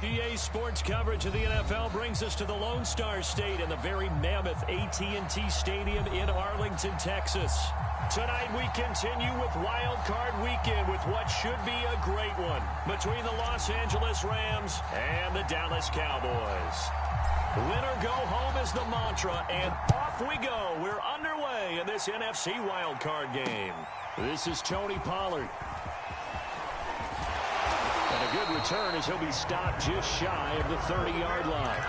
EA Sports coverage of the NFL brings us to the Lone Star State and the very mammoth AT&T Stadium in Arlington, Texas. Tonight we continue with Wild Card Weekend with what should be a great one between the Los Angeles Rams and the Dallas Cowboys. Win or go home is the mantra, and off we go. We're underway in this NFC Wild Card game. This is Tony Pollard. And a good return as he'll be stopped just shy of the 30-yard line.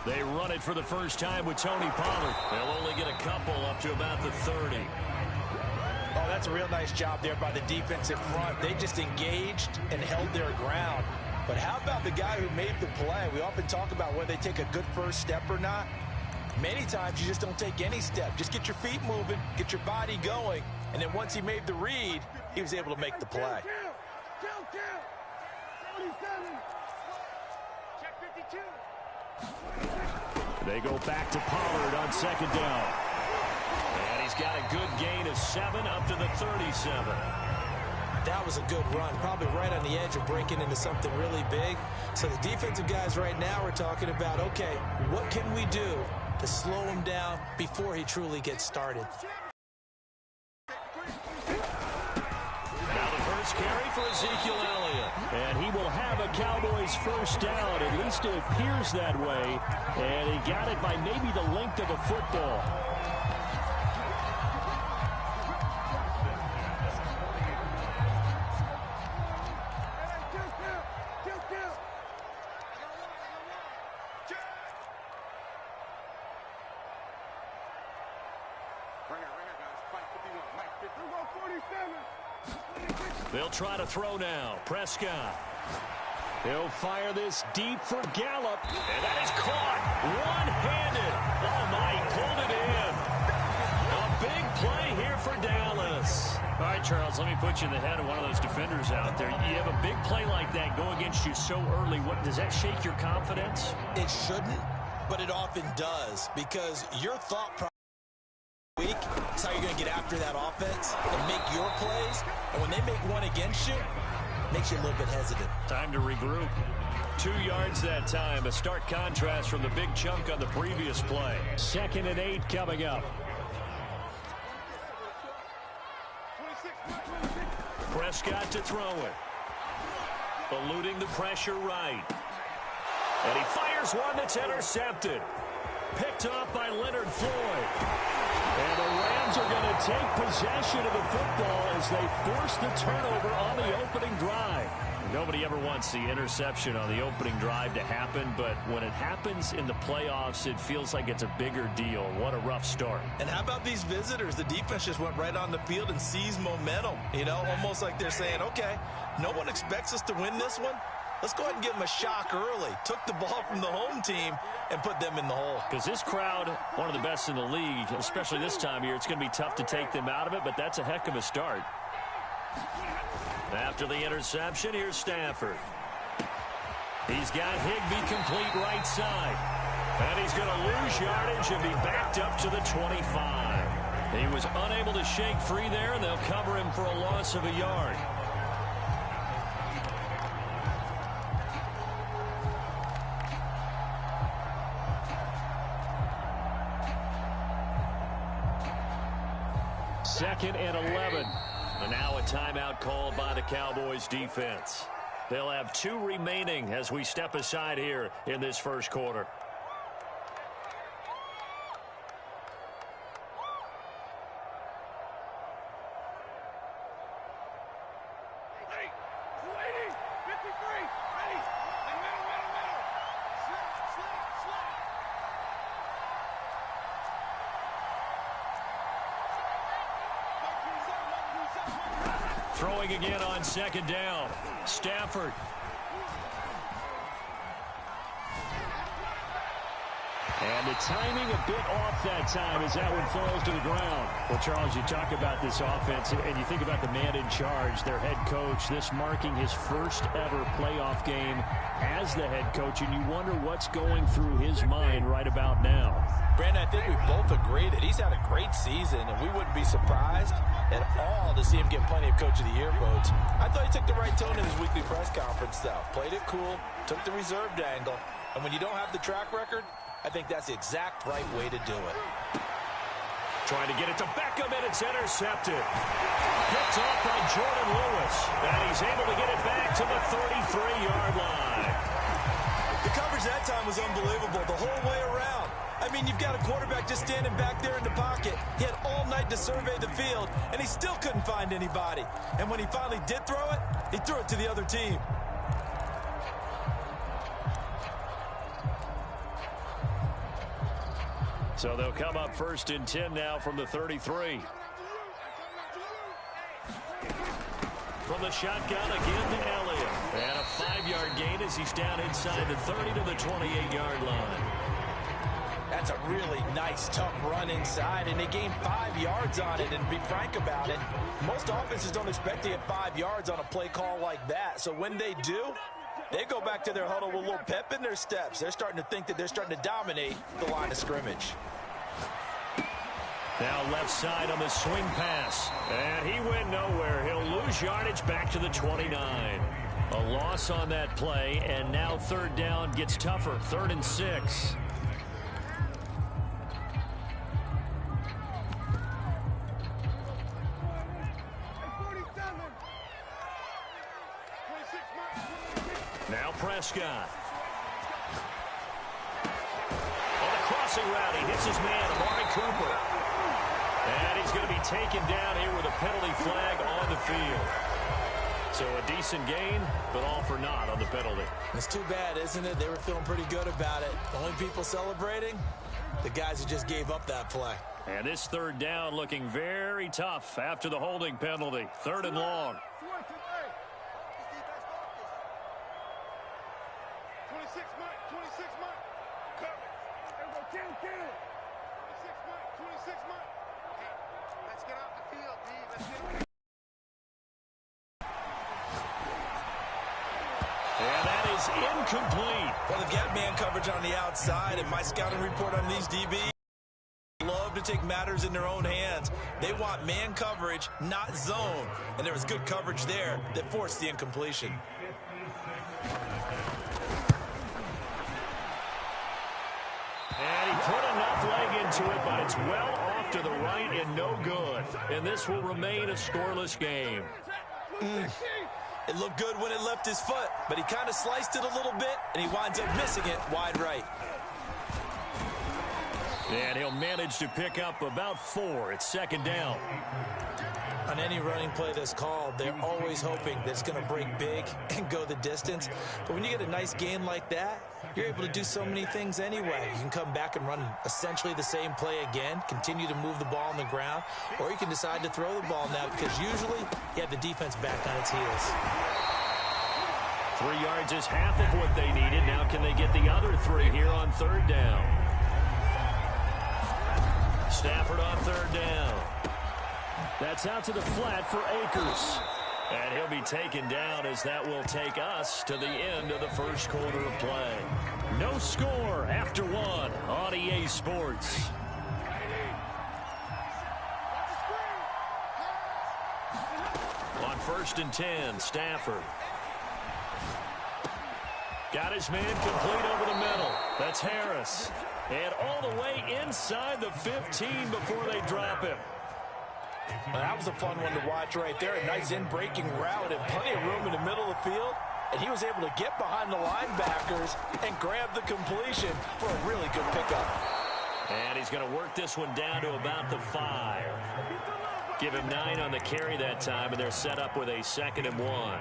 They run it for the first time with Tony Pollard. They'll only get a couple up to about the 30. Oh, that's a real nice job there by the defensive front. They just engaged and held their ground. But how about the guy who made the play? We often talk about whether they take a good first step or not. Many times you just don't take any step. Just get your feet moving, get your body going, and then once he made the read, he was able to make the play. They go back to Pollard on second down. And he's got a good gain of 7 up to the 37. That was a good run, probably right on the edge of breaking into something really big. So the defensive guys right now are talking about, okay, what can we do to slow him down before he truly gets started? Now the first carry for Ezekiel Elliott. And he will have a Cowboys first down. At least it appears that way. And he got it by maybe the length of a football. They'll try to throw now. Prescott. He'll fire this deep for Gallup. And that is caught one-handed. Oh, my, he pulled it in. A big play here for Dallas. All right, Charles, let me put you in the head of one of those defenders out there. You have a big play like that go against you so early. What, does that shake your confidence? It shouldn't, but it often does, because your thought process week is how you're going to get after that offense and make your plays. And when they make one against you, it makes you a little bit hesitant. Time to regroup. 2 yards that time. A stark contrast from the big chunk on the previous play. 2nd and 8 coming up. Prescott to throw it. Eluding the pressure right. And he fires one that's intercepted. Picked off by Leonard Floyd. And the Rams are going to take possession of the football as they force the turnover on the opening drive. Nobody ever wants the interception on the opening drive to happen, but when it happens in the playoffs, it feels like it's a bigger deal. What a rough start. And how about these visitors? The defense just went right on the field and seized momentum. You know, almost like they're saying, okay, no one expects us to win this one. Let's go ahead and give them a shock early. Took the ball from the home team and put them in the hole. Because this crowd, one of the best in the league, especially this time of year, it's going to be tough to take them out of it, but that's a heck of a start. After the interception, here's Stafford. He's got Higbee complete right side. And he's going to lose yardage and be backed up to the 25. He was unable to shake free there, and they'll cover him for a loss of a yard. Second and 11. And now a timeout called by the Cowboys defense. They'll have 2 remaining as we step aside here in this first quarter. Throwing again on second down. Stafford. And the timing a bit off that time as that one falls to the ground. Well, Charles, you talk about this offense, and you think about the man in charge, their head coach, this marking his first ever playoff game as the head coach, and you wonder what's going through his mind right about now. Brandon, I think we both agree that he's had a great season, and we wouldn't be surprised at all to see him get plenty of Coach of the Year votes. I thought he took the right tone in his weekly press conference, though. Played it cool, took the reserved angle, and when you don't have the track record, I think that's the exact right way to do it. Trying to get it to Beckham, and it's intercepted. Picked off by Jordan Lewis, and he's able to get it back to the 33-yard line. The coverage that time was unbelievable the whole way around. I mean, you've got a quarterback just standing back there in the pocket. He had all night to survey the field, and he still couldn't find anybody. And when he finally did throw it, he threw it to the other team. So they'll come up 1st and 10 now from the 33. From the shotgun again to Elliott. And a 5-yard gain as he's down inside the 30 to the 28-yard line. That's a really nice, tough run inside, and they gained 5 yards on it. And to be frank about it, most offenses don't expect to get 5 yards on a play call like that. So when they do, they go back to their huddle with a little pep in their steps. They're starting to think that they're starting to dominate the line of scrimmage. Now left side on the swing pass. And he went nowhere. He'll lose yardage back to the 29. A loss on that play, and now 3rd down gets tougher. 3rd and 6. Now Prescott. On the crossing route, he hits his man, Amari Cooper. And he's going to be taken down here with a penalty flag on the field. So a decent gain, but all for naught on the penalty. It's too bad, isn't it? They were feeling pretty good about it. The only people celebrating, the guys who just gave up that play. And this 3rd down looking very tough after the holding penalty. 3rd and long. 26 Mike. Cover. There we go. 10. 26 Mike. Hey, let's get off the field, D. Let's get. And that is incomplete. Well, they've got man coverage on the outside, and my scouting report on these DBs love to take matters in their own hands. They want man coverage, not zone. And there was good coverage there that forced the incompletion. And he put enough leg into it, but it's well off to the right and no good. And this will remain a scoreless game. It looked good when it left his foot, but he kind of sliced it a little bit, and he winds up missing it wide right. And he'll manage to pick up about 4. It's 2nd down. On any running play that's called, they're always hoping that it's going to break big and go the distance. But when you get a nice gain like that, you're able to do so many things anyway. You can come back and run essentially the same play again, continue to move the ball on the ground, or you can decide to throw the ball now because usually you have the defense back on its heels. 3 yards is half of what they needed. Now can they get the other 3 here on 3rd down? Stafford on 3rd down. That's out to the flat for Akers. And he'll be taken down as that will take us to the end of the 1st quarter of play. No score after 1 on EA Sports. On 1st and 10, Stafford. Got his man complete over the middle. That's Harris. And all the way inside the 15 before they drop him. Well, that was a fun one to watch right there. A nice in-breaking route and plenty of room in the middle of the field. And he was able to get behind the linebackers and grab the completion for a really good pickup. And he's going to work this one down to about the 5. Give him 9 on the carry that time, and they're set up with a 2nd and 1.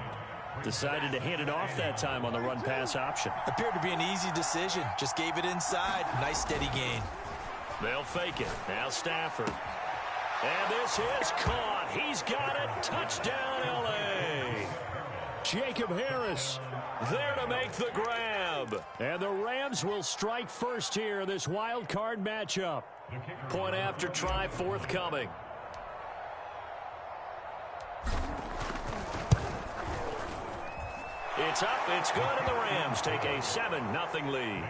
Decided to hand it off that time on the run-pass option. Appeared to be an easy decision. Just gave it inside. Nice steady gain. They'll fake it. Now Stafford. And this is caught. He's got it. Touchdown, L.A. Jacob Harris there to make the grab. And the Rams will strike first here in this wild card matchup. Point after try forthcoming. It's up, it's good, and the Rams take a 7-0 lead.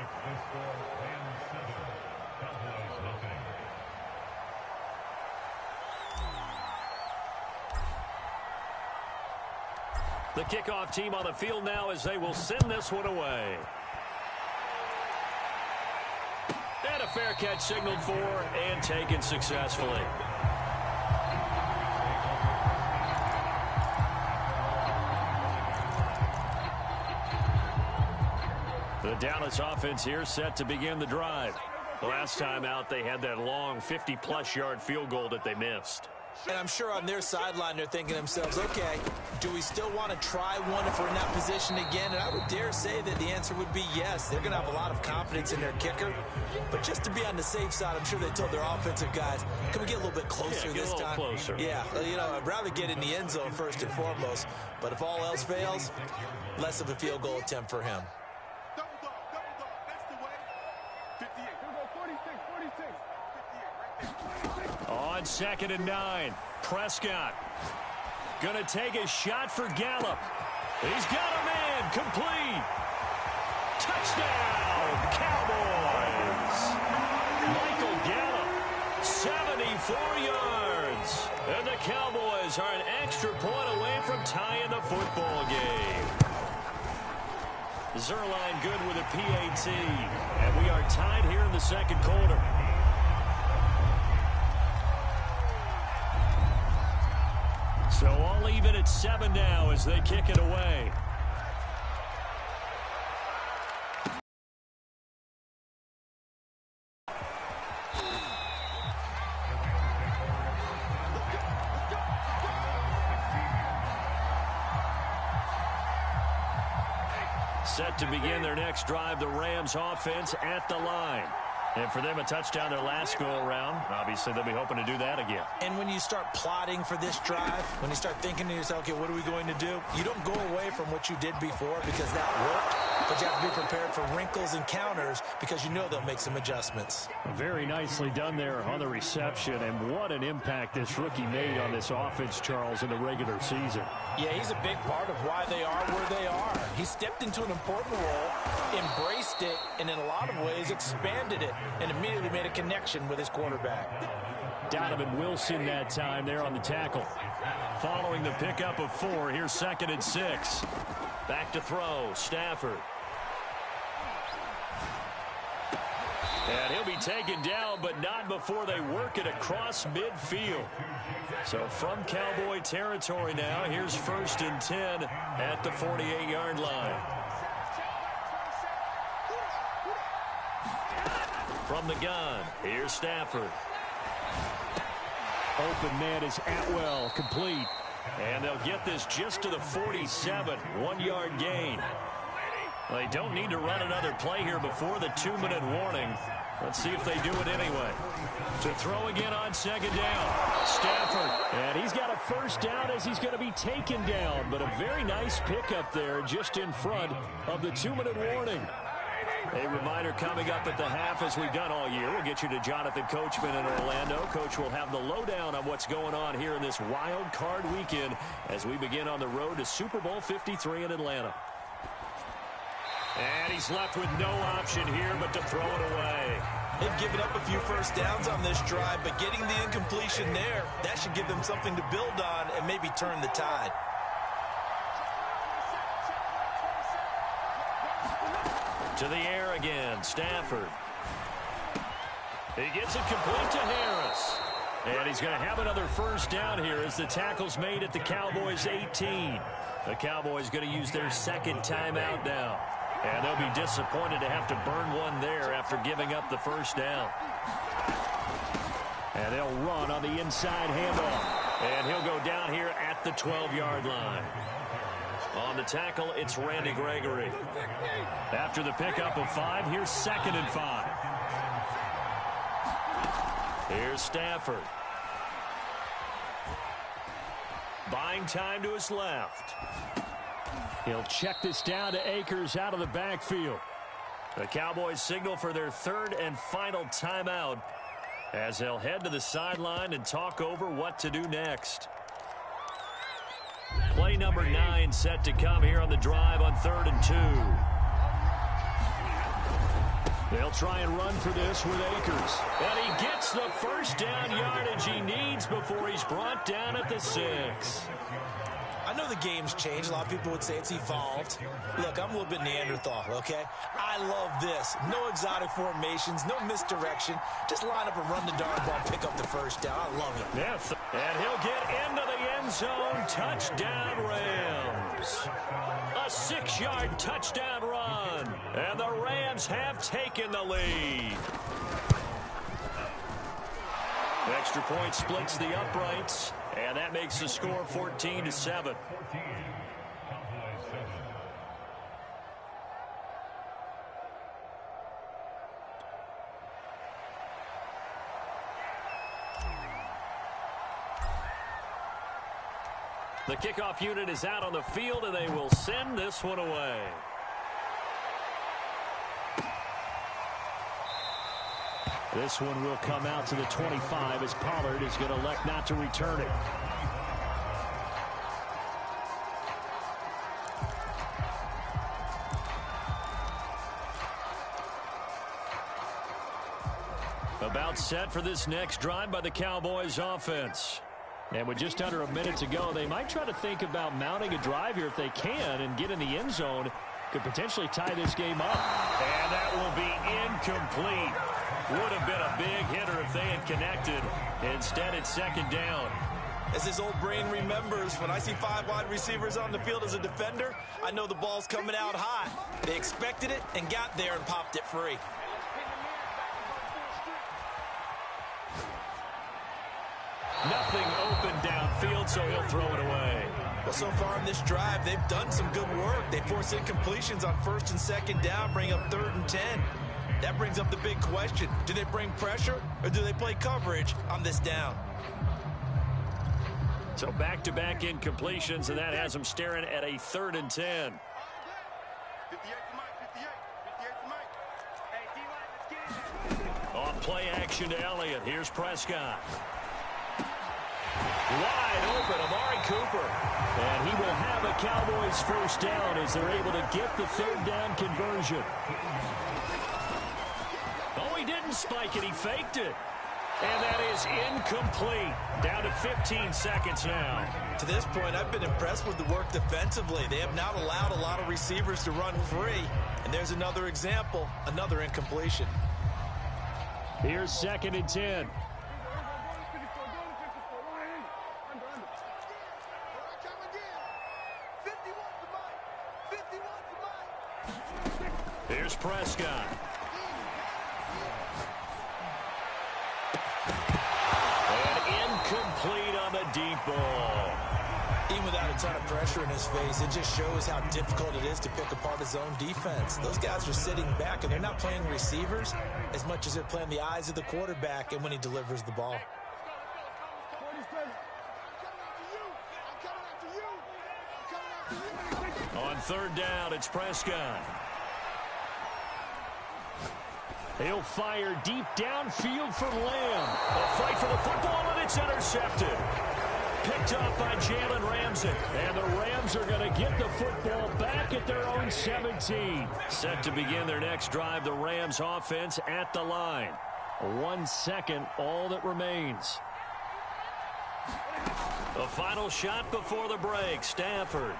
The kickoff team on the field now as they will send this one away. And a fair catch signaled for and taken successfully. The Dallas offense here set to begin the drive. Last time out, they had that long 50-plus yard field goal that they missed. And I'm sure on their sideline they're thinking to themselves, okay, do we still want to try one if we're in that position again? And I would dare say that the answer would be yes. They're going to have a lot of confidence in their kicker. But just to be on the safe side, I'm sure they told their offensive guys, can we get a little bit closer this time? Closer. Yeah, you know, I'd rather get in the end zone first and foremost. But if all else fails, less of a field goal attempt for him. Double dog, that's the way. 58. Here we go, 46. 58, right there. On 2nd and 9, Prescott gonna take a shot for Gallup. He's got a man, complete. Touchdown, Cowboys. Michael Gallup, 74 yards. And the Cowboys are an extra point away from tying the football game. Zuerlein good with a PAT. And we are tied here in the second quarter. So all even at 7 now as they kick it away. Set to begin their next drive, the Rams offense at the line. And for them, a touchdown their last go-around. Obviously, they'll be hoping to do that again. And when you start plotting for this drive, when you start thinking to yourself, okay, what are we going to do? You don't go away from what you did before because that worked. But you have to be prepared for wrinkles and counters because you know they'll make some adjustments. Very nicely done there on the reception. And what an impact this rookie made on this offense, Charles, in the regular season. Yeah, he's a big part of why they are where they are. He stepped into an important role, embraced it, and in a lot of ways expanded it, and immediately made a connection with his quarterback. Donovan Wilson that time there on the tackle. Following the pickup of 4, here's 2nd and 6. Back to throw, Stafford. And he'll be taken down, but not before they work it across midfield. So from Cowboy territory now, here's 1st and 10 at the 48-yard line. From the gun, here's Stafford. Open man is Atwell, complete. And they'll get this just to the 47, 1-yard gain. They don't need to run another play here before the 2-minute warning. Let's see if they do it anyway. To throw again on 2nd down. Stafford. And he's got a 1st down as he's going to be taken down. But a very nice pickup there just in front of the 2-minute warning. A reminder coming up at the half, as we've done all year. We'll get you to Jonathan Coachman in Orlando. Coach will have the lowdown on what's going on here in this wild card weekend as we begin on the road to Super Bowl 53 in Atlanta. And he's left with no option here but to throw it away. They've given up a few 1st downs on this drive, but getting the incompletion there, that should give them something to build on and maybe turn the tide. To the air again, Stafford. He gets it complete to Harris. And he's going to have another 1st down here as the tackle's made at the Cowboys' 18. The Cowboys going to use their 2nd timeout now. And they'll be disappointed to have to burn one there after giving up the 1st down. And they'll run on the inside handoff. And he'll go down here at the 12-yard line. On the tackle, it's Randy Gregory. After the pickup of 5, here's 2nd and 5. Here's Stafford. Buying time to his left. He'll check this down to Akers out of the backfield. The Cowboys signal for their third and final timeout as they'll head to the sideline and talk over what to do next. Play number 9 set to come here on the drive on 3rd and 2. They'll try and run for this with Akers. And he gets the first down yardage he needs before he's brought down at the 6. I know the game's changed. A lot of people would say it's evolved. Look, I'm a little bit Neanderthal, okay? I love this. No exotic formations, no misdirection. Just line up and run the darn ball, pick up the first down. I love it. Yes. And he'll get into the end zone. Touchdown, Rams. A 6-yard touchdown run. And the Rams have taken the lead. Extra point splits the uprights. And that makes the score 14-7. The kickoff unit is out on the field, and they will send this one away. This one will come out to the 25 as Pollard is going to elect not to return it. About set for this next drive by the Cowboys offense. And with just under a minute to go, they might try to think about mounting a drive here if they can and get in the end zone. Could potentially tie this game up. And that will be incomplete. Would have been a big hitter if they had connected. Instead, it's 2nd down. As his old brain remembers, when I see 5 wide receivers on the field as a defender, I know the ball's coming out high. They expected it and got there and popped it free. Nothing open downfield, so he'll throw it away. Well, so far in this drive, they've done some good work. They force incompletions on 1st and 2nd down, bring up 3rd and 10. That brings up the big question. Do they bring pressure or do they play coverage on this down? So back-to-back incompletions, and that has them staring at a 3rd and 10. 58 for Mike, 58 for Mike. Hey, D-line, let's get it. Off play action to Elliott. Here's Prescott. Wide open, Amari Cooper. And he will have a Cowboys first down as they're able to get the 3rd down conversion. Oh, he didn't spike it. He faked it. And that is incomplete. Down to 15 seconds now. To this point, I've been impressed with the work defensively. They have not allowed a lot of receivers to run free. And there's another example, another incompletion. Here's 2nd and 10. Here's Prescott. And incomplete on the deep ball. Even without a ton of pressure in his face, it just shows how difficult it is to pick apart his own defense. Those guys are sitting back, and they're not playing receivers as much as they're playing the eyes of the quarterback and when he delivers the ball. On 3rd down, it's Prescott. He'll fire deep downfield for Lamb. A fight for the football, and it's intercepted. Picked up by Jalen Ramsey. And the Rams are going to get the football back at their own 17. Set to begin their next drive, the Rams offense at the line. 1 second, all that remains. The final shot before the break, Stafford.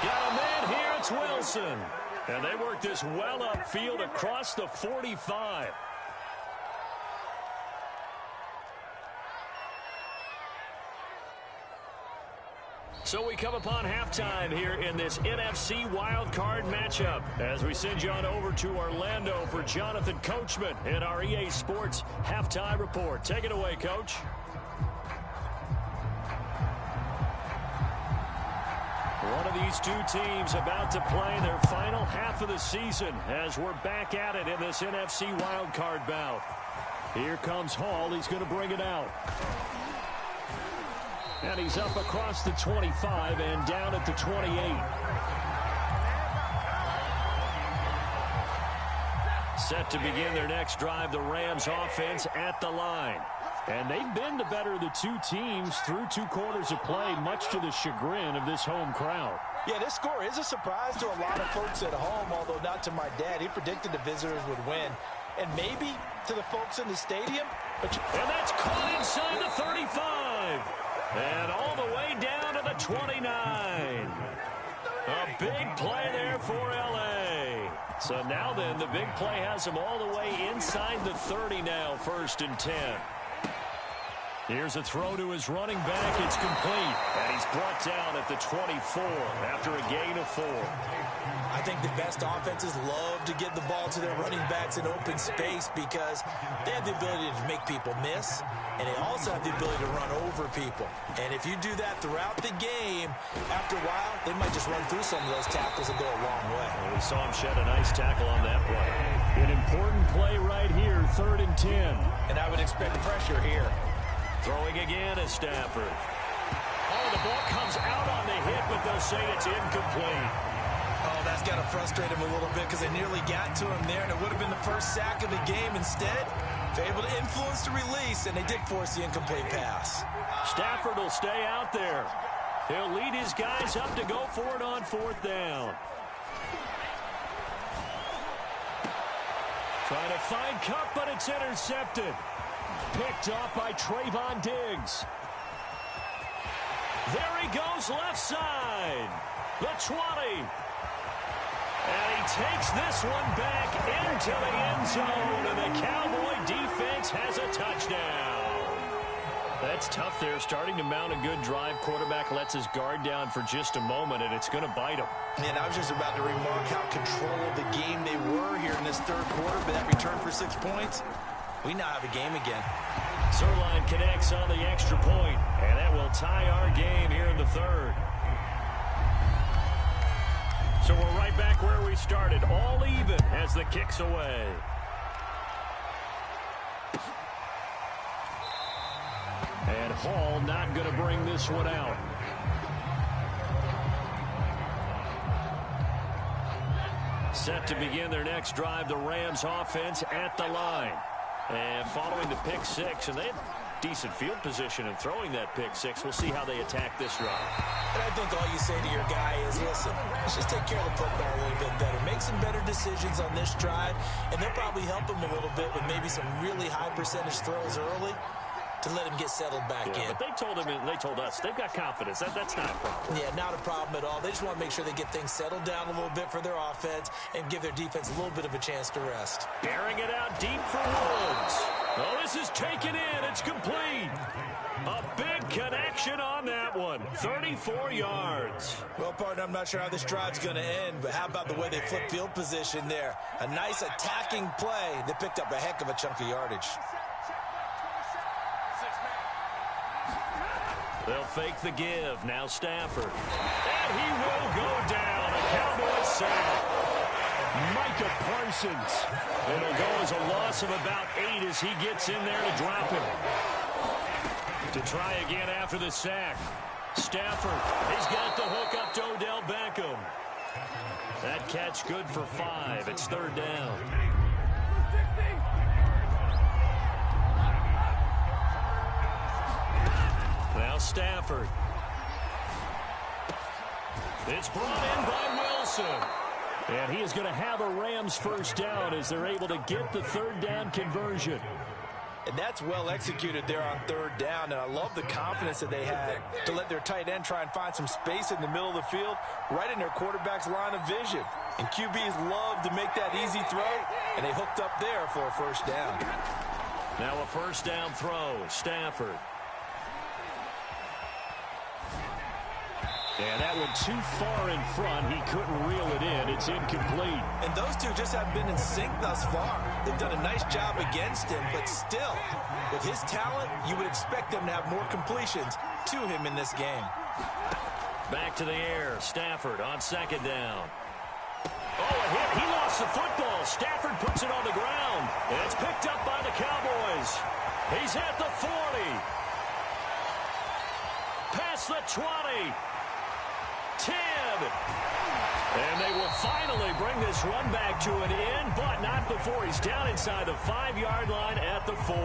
Got a man here, it's Wilson. And they work this well upfield across the 45. So we come upon halftime here in this NFC wildcard matchup as we send you on over to Orlando for Jonathan Coachman in our EA Sports Halftime Report. Take it away, Coach. One of these two teams about to play their final half of the season as we're back at it in this NFC wildcard bout. Here comes Hall. He's going to bring it out. And he's up across the 25 and down at the 28. Set to begin their next drive, the Rams offense at the line. And they've been the better of the two teams through 2 quarters of play, much to the chagrin of this home crowd. Yeah, this score is a surprise to a lot of folks at home, although not to my dad. He predicted the visitors would win. And maybe to the folks in the stadium. And that's caught inside the 35. And all the way down to the 29. A big play there for L.A. So now then, the big play has them all the way inside the 30 now, 1st and 10. Here's a throw to his running back. It's complete. And he's brought down at the 24 after a gain of 4. I think the best offenses love to give the ball to their running backs in open space because they have the ability to make people miss, and they also have the ability to run over people. And if you do that throughout the game, after a while, they might just run through some of those tackles and go a long way. Well, we saw him shed a nice tackle on that play. An important play right here, 3rd and 10. And I would expect pressure here. Throwing again is Stafford. Oh, the ball comes out on the hit, but they'll say it's incomplete. Oh, that's got to frustrate him a little bit because they nearly got to him there, and it would have been the first sack of the game. Instead, they're able to influence the release, and they did force the incomplete pass. Stafford will stay out there. He'll lead his guys up to go for it on 4th down. Trying to find Kupp, but it's intercepted. Picked off by Trayvon Diggs. There he goes, left side. The 20. And he takes this one back into the end zone, and the Cowboy defense has a touchdown. That's tough there, starting to mount a good drive. Quarterback lets his guard down for just a moment, and it's going to bite him. And I was just about to remark how controlled the game they were here in this 3rd quarter, but that return for 6 points, we now have a game again. Zuerlein connects on the extra point, and that will tie our game here in the 3rd. So we're right back where we started, all even as the kick's away. And Hall not going to bring this one out. Set to begin their next drive, the Rams offense at the line. And following the pick 6, and they have decent field position in throwing that pick 6. We'll see how they attack this drive. And I think all you say to your guy is, listen, let's just take care of the football a little bit better. Make some better decisions on this drive, and they'll probably help him a little bit with maybe some really high percentage throws early to let him get settled back in. But they told him, and they told us, they've got confidence. That's not a problem. Yeah, not a problem at all. They just want to make sure they get things settled down a little bit for their offense and give their defense a little bit of a chance to rest. Airing it out deep for Woods. Oh, this is taken in. It's complete. A big connection on that one. 34 yards. Well, partner, I'm not sure how this drive's going to end, but how about the way they flip field position there? A nice attacking play. They picked up a heck of a chunk of yardage. They'll fake the give. Now Stafford. And he will go down. A Cowboys sack. Micah Parsons. It'll go as a loss of about 8 as he gets in there to drop him. To try again after the sack. Stafford. He's got the hook up to Odell Beckham. That catch good for 5. It's 3rd down. Now Stafford. It's brought in by Wilson. And he is going to have a Rams 1st down as they're able to get the 3rd down conversion. And that's well executed there on 3rd down. And I love the confidence that they had to let their tight end try and find some space in the middle of the field, right in their quarterback's line of vision. And QBs love to make that easy throw, and they hooked up there for a 1st down. Now a 1st down throw. Stafford. And that one too far in front. He couldn't reel it in. It's incomplete. And those two just haven't been in sync thus far. They've done a nice job against him, but still, with his talent, you would expect them to have more completions to him in this game. Back to the air. Stafford on 2nd down. Oh, a hit. He lost the football. Stafford puts it on the ground. And it's picked up by the Cowboys. He's at the 40. Past the 20. 10. And they will finally bring this run back to an end, but not before he's down inside the 5-yard line at the 4.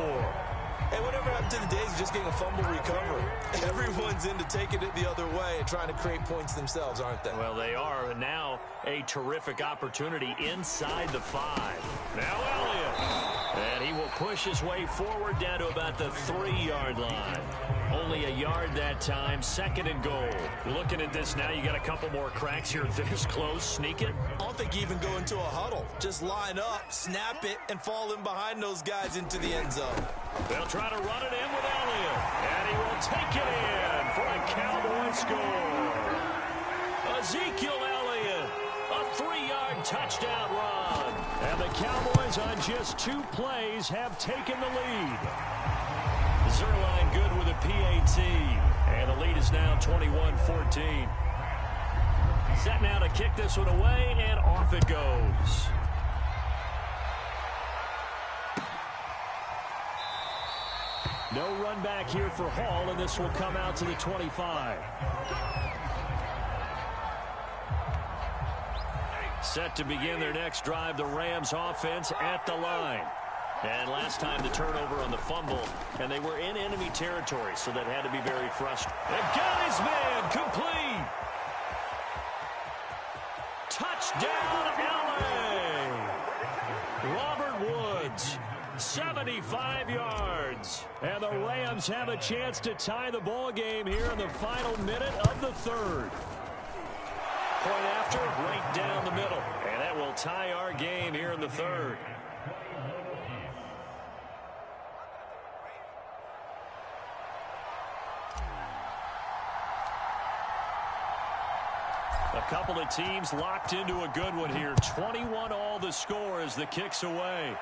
Hey, whatever happened to the days of just getting a fumble recovery? Everyone's into taking it the other way and trying to create points themselves, aren't they? Well, they are. And now a terrific opportunity inside the 5. Now Elliott. And he will push his way forward down to about the 3-yard line. Only a yard that time. 2nd and goal. Looking at this now, you got a couple more cracks here this close. Sneak it. I don't think you even go into a huddle. Just line up, snap it, and fall in behind those guys into the end zone. They'll try to run it in with Elliott. And he will take it in for a Cowboy score. Ezekiel Elliott, a 3-yard touchdown run. And the Cowboys on just 2 plays have taken the lead. Zerline good with a PAT. And the lead is now 21-14. Set now to kick this one away, and off it goes. No run back here for Hall, and this will come out to the 25. Set to begin their next drive, the Rams offense at the line. And last time the turnover on the fumble, and they were in enemy territory, so that had to be very frustrating. They've got his man complete. Touchdown, LA. Robert Woods, 75 yards. And the Rams have a chance to tie the ball game here in the final minute of the 3rd. Point after, right down the middle. And that will tie our game here in the 3rd. A couple of teams locked into a good one here. 21-all the score as the kick's away.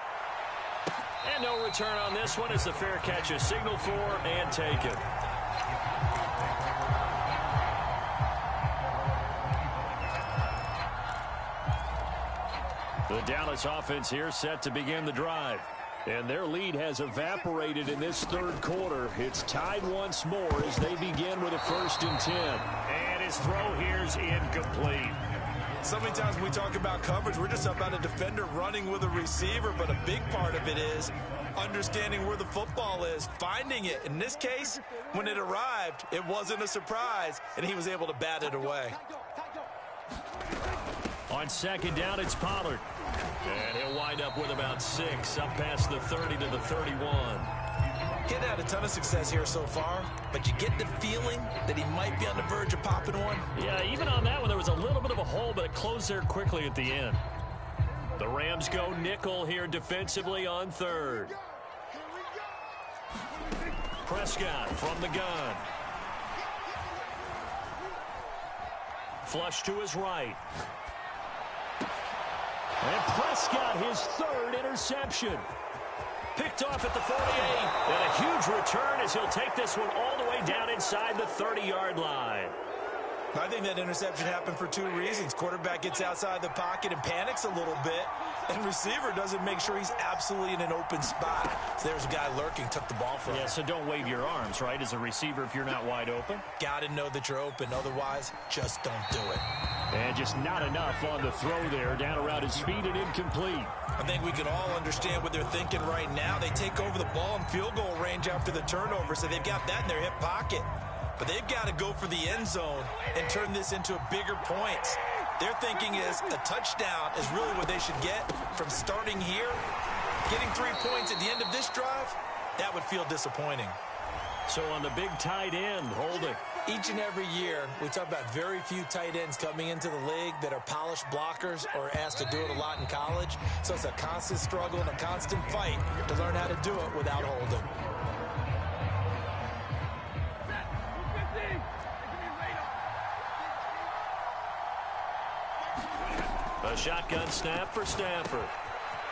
And no return on this one as the fair catch is signaled for and taken. The Dallas offense here set to begin the drive. And their lead has evaporated in this 3rd quarter. It's tied once more as they begin with a 1st and 10. And his throw here's incomplete. So many times when we talk about coverage, we're just about a defender running with a receiver, but a big part of it is understanding where the football is, finding it. In this case, when it arrived, it wasn't a surprise, and he was able to bat it away. On 2nd down, it's Pollard. And he'll wind up with about 6, up past the 30 to the 31. He's had a ton of success here so far, but you get the feeling that he might be on the verge of popping one. Yeah, even on that one, there was a little bit of a hole, but it closed there quickly at the end. The Rams go nickel here defensively on 3rd. Prescott from the gun. Flush to his right. And Prescott, his 3rd interception. Picked off at the 48. And a huge return as he'll take this one all the way down inside the 30-yard line. I think that interception happened for 2 reasons. Quarterback gets outside the pocket and panics a little bit, and receiver doesn't make sure he's absolutely in an open spot. So there's a guy lurking, took the ball from him. Yeah, so don't wave your arms, right, as a receiver if you're not wide open. Got to know that you're open. Otherwise, just don't do it. And just not enough on the throw there, down around his feet and incomplete. I think we can all understand what they're thinking right now. They take over the ball in field goal range after the turnover, so they've got that in their hip pocket. But they've got to go for the end zone and turn this into a bigger points. Their thinking is a touchdown is really what they should get from starting here. Getting 3 points at the end of this drive, that would feel disappointing. So on the big tight end, Holding. Each and every year, we talk about very few tight ends coming into the league that are polished blockers or asked to do it a lot in college. So it's a constant struggle and a constant fight to learn how to do it without Holding. A shotgun snap for Stafford.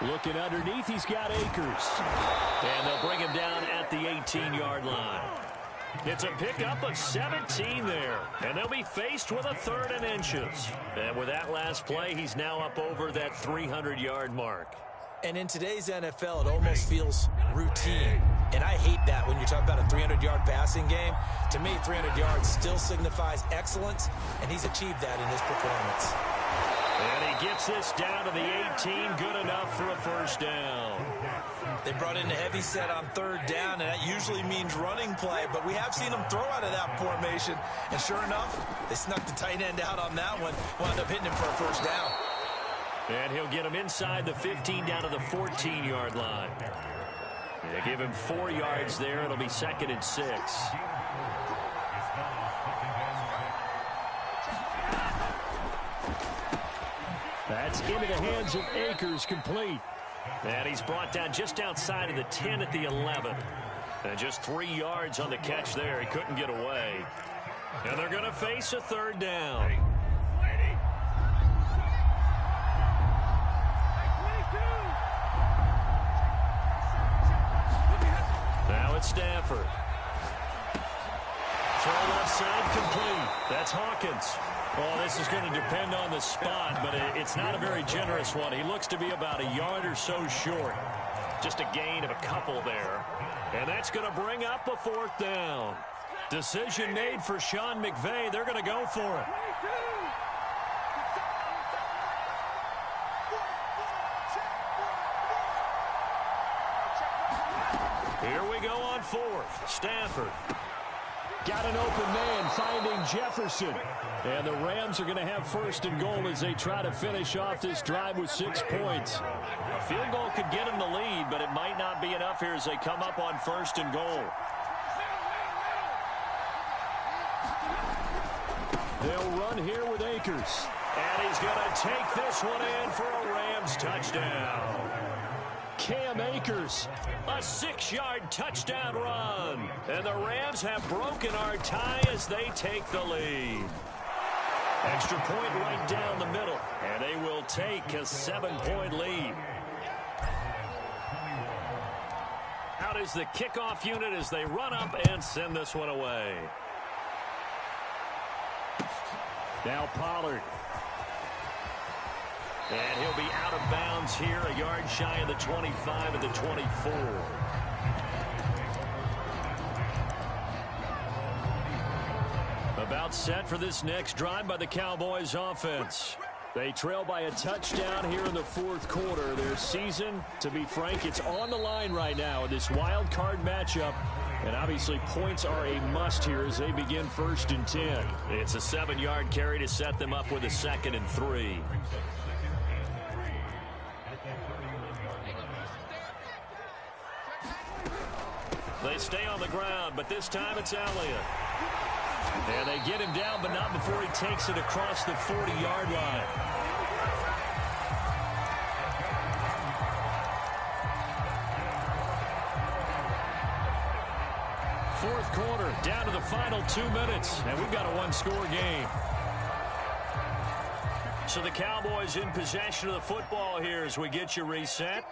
Looking underneath, he's got Akers. And they'll bring him down at the 18-yard line. It's a pickup of 17 there. And they'll be faced with a 3rd and inches. And with that last play, he's now up over that 300-yard mark. And in today's NFL, it almost feels routine. And I hate that when you're talking about a 300-yard passing game. To me, 300 yards still signifies excellence, and he's achieved that in his performance. And he gets this down to the 18, good enough for a first down. They brought in a heavy set on third down, and that usually means running play, but we have seen them throw out of that formation, and sure enough, they snuck the tight end out on that one, wound up hitting him for a first down. And he'll get him inside the 15 down to the 14-yard line. They give him 4 yards there. It'll be 2nd and 6. That's into the hands of Akers, complete. And he's brought down just outside of the 10 at the 11. And just 3 yards on the catch there. He couldn't get away. And they're going to face a third down. Now it's Stafford. Throw left side, complete. That's Hawkins. Well, this is going to depend on the spot, but it's not a very generous one. He looks to be about a yard or so short. Just a gain of a couple there. And that's going to bring up a 4th down. Decision made for Sean McVay. They're going to go for it. Here we go on 4th. Stafford. Got an open man, finding Jefferson. And the Rams are going to have 1st and goal as they try to finish off this drive with 6 points. A field goal could get them the lead, but it might not be enough here as they come up on 1st and goal. They'll run here with Akers. And he's going to take this one in for a Rams touchdown. Cam Akers, a 6-yard touchdown run. And the Rams have broken our tie as they take the lead. Extra point right down the middle. And they will take a 7-point lead. Out is the kickoff unit as they run up and send this one away. Now Pollard. And he'll be out of bounds here, a yard shy of the 25 and the 24. About set for this next drive by the Cowboys offense. They trail by a touchdown here in the 4th quarter. Their season, to be frank, it's on the line right now in this wild card matchup. And obviously points are a must here as they begin 1st and 10. It's a 7-yard carry to set them up with a 2nd and 3. They stay on the ground, but this time it's Elliott. And they get him down, but not before he takes it across the 40-yard line. Fourth quarter, down to the final 2 minutes, and we've got a 1-score game. So the Cowboys in possession of the football here as we get you reset.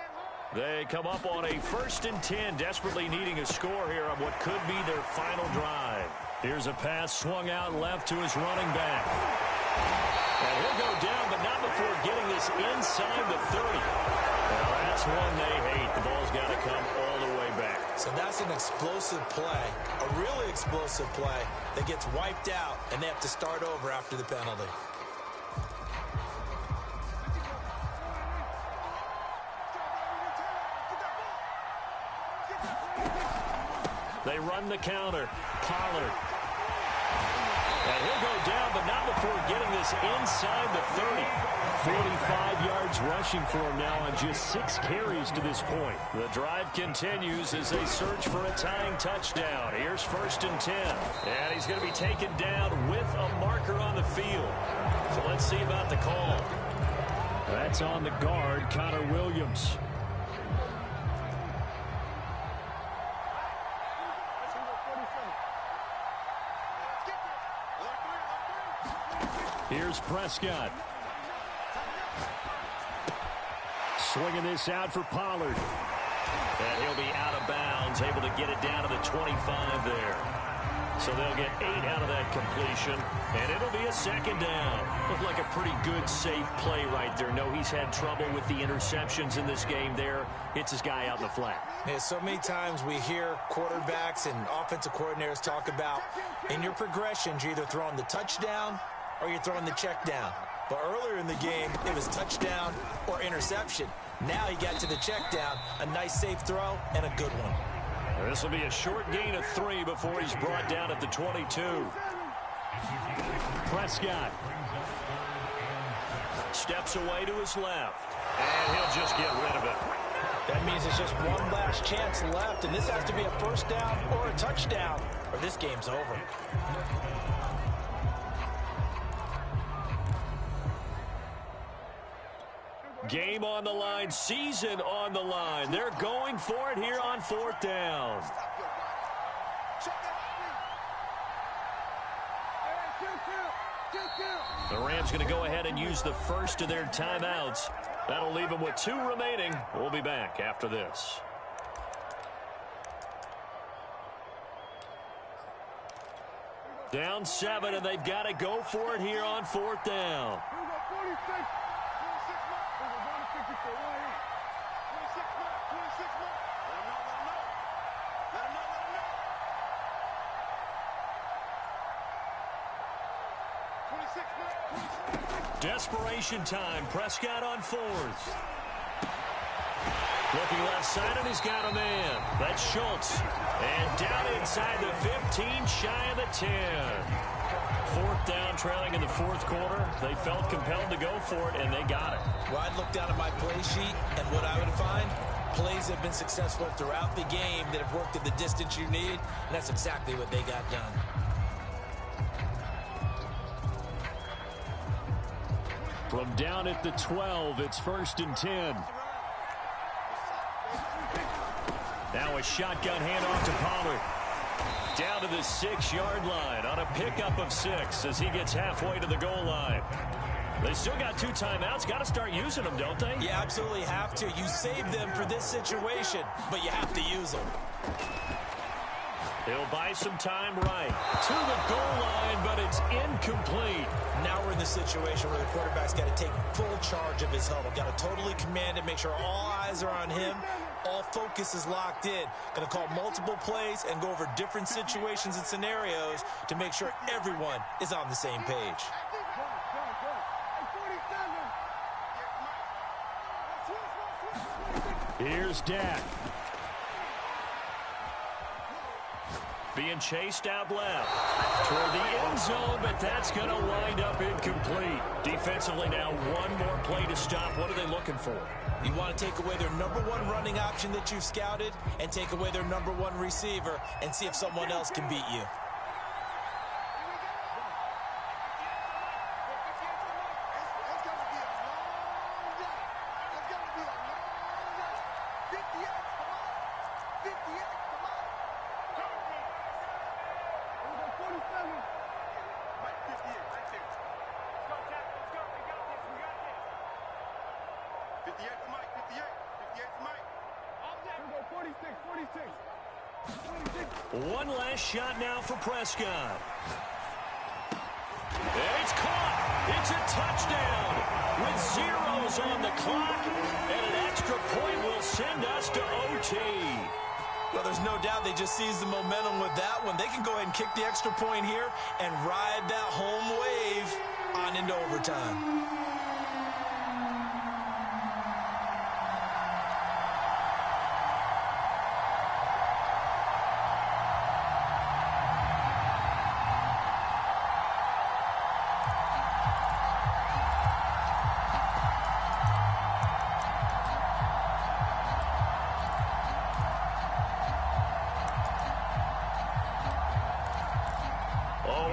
They come up on a 1st and 10, desperately needing a score here on what could be their final drive. Here's a pass swung out left to his running back. And he'll go down, but not before getting this inside the 30. Well, that's one they hate. The ball's got to come all the way back. So that's an explosive play, a really explosive play that gets wiped out, and they have to start over after the penalty. They run the counter. Pollard. And he'll go down, but not before getting this inside the 30. 45 yards rushing for him now on just 6 carries to this point. The drive continues as they search for a tying touchdown. Here's 1st and 10. And he's going to be taken down with a marker on the field. So let's see about the call. That's on the guard, Connor Williams. Here's Prescott. Swinging this out for Pollard. And he'll be out of bounds, able to get it down to the 25 there. So they'll get 8 out of that completion, and it'll be a second down. Looked like a pretty good, safe play right there. No, he's had trouble with the interceptions in this game there. Hits his guy out in the flat. Yeah, so many times we hear quarterbacks and offensive coordinators talk about in your progressions, you're either throwing the touchdown or you're throwing the check down. But earlier in the game, it was touchdown or interception. Now he got to the check down, a nice safe throw, and a good one. This will be a short gain of 3 before he's brought down at the 22. Prescott steps away to his left, and he'll just get rid of it. That means it's just one last chance left, and this has to be a first down or a touchdown, or this game's over. Game on the line, season on the line. They're going for it here on 4th down. The Rams going to go ahead and use the first of their timeouts. That'll leave them with 2 remaining. We'll be back after this. Down 7, and they've got to go for it here on 4th down. Desperation time. Prescott on 4th. Looking left side, and he's got a man. That's Schultz. And down inside the 15, shy of the 10. 4th down, trailing in the 4th quarter. They felt compelled to go for it, and they got it. Well, I'd look down at my play sheet, and what I would find, plays have been successful throughout the game that have worked at the distance you need, and that's exactly what they got done. From down at the 12, it's 1st and 10. Now a shotgun handoff to Pollard. Down to the 6-yard line on a pickup of 6 as he gets halfway to the goal line. They still got 2 timeouts. Got to start using them, don't they? You absolutely have to. You save them for this situation, but you have to use them. He'll buy some time right to the goal line, but it's incomplete. Now we're in the situation where the quarterback's got to take full charge of his huddle. Got to totally command it, make sure all eyes are on him. All focus is locked in. Going to call multiple plays and go over different situations and scenarios to make sure everyone is on the same page. Here's Dak. Being chased out left toward the end zone, but that's going to wind up incomplete. Defensively now, one more play to stop. What are they looking for? You want to take away their number 1 running option that you've scouted and take away their number 1 receiver and see if someone else can beat you. One last shot now for Prescott. It's caught. It's a touchdown with zeros on the clock, and an extra point will send us to OT. Well, there's no doubt they just seized the momentum with that one. They can go ahead and kick the extra point here and ride that home wave on into overtime.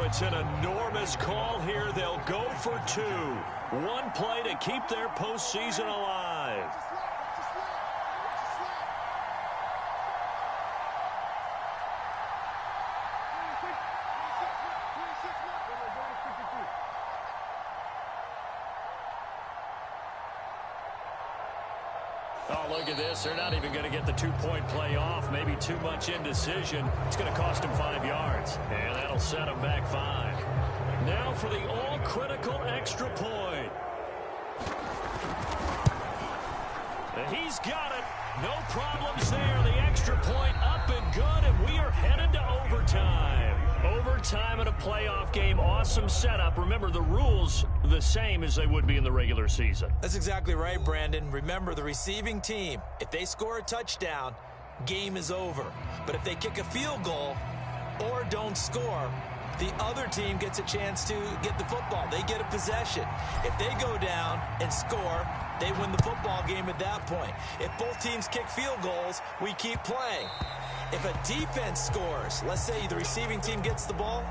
It's an enormous call here. They'll go for 2. One play to keep their postseason alive. Oh, look at this. They're not even going to get the two-point play off. Maybe too much indecision. It's going to cost them 5 yards. And that'll set them back 5. Now for the all-critical extra point. And he's got it. No problems there. The extra point up and good, and we are headed to overtime. Overtime in a playoff game. Awesome setup. Remember, the rules the same as they would be in the regular season. That's exactly right, Brandon. Remember, the receiving team, if they score a touchdown, game is over. But if they kick a field goal or don't score, the other team gets a chance to get the football. They get a possession. If they go down and score, they win the football game at that point. If both teams kick field goals, we keep playing. If a defense scores, let's say the receiving team gets the ball,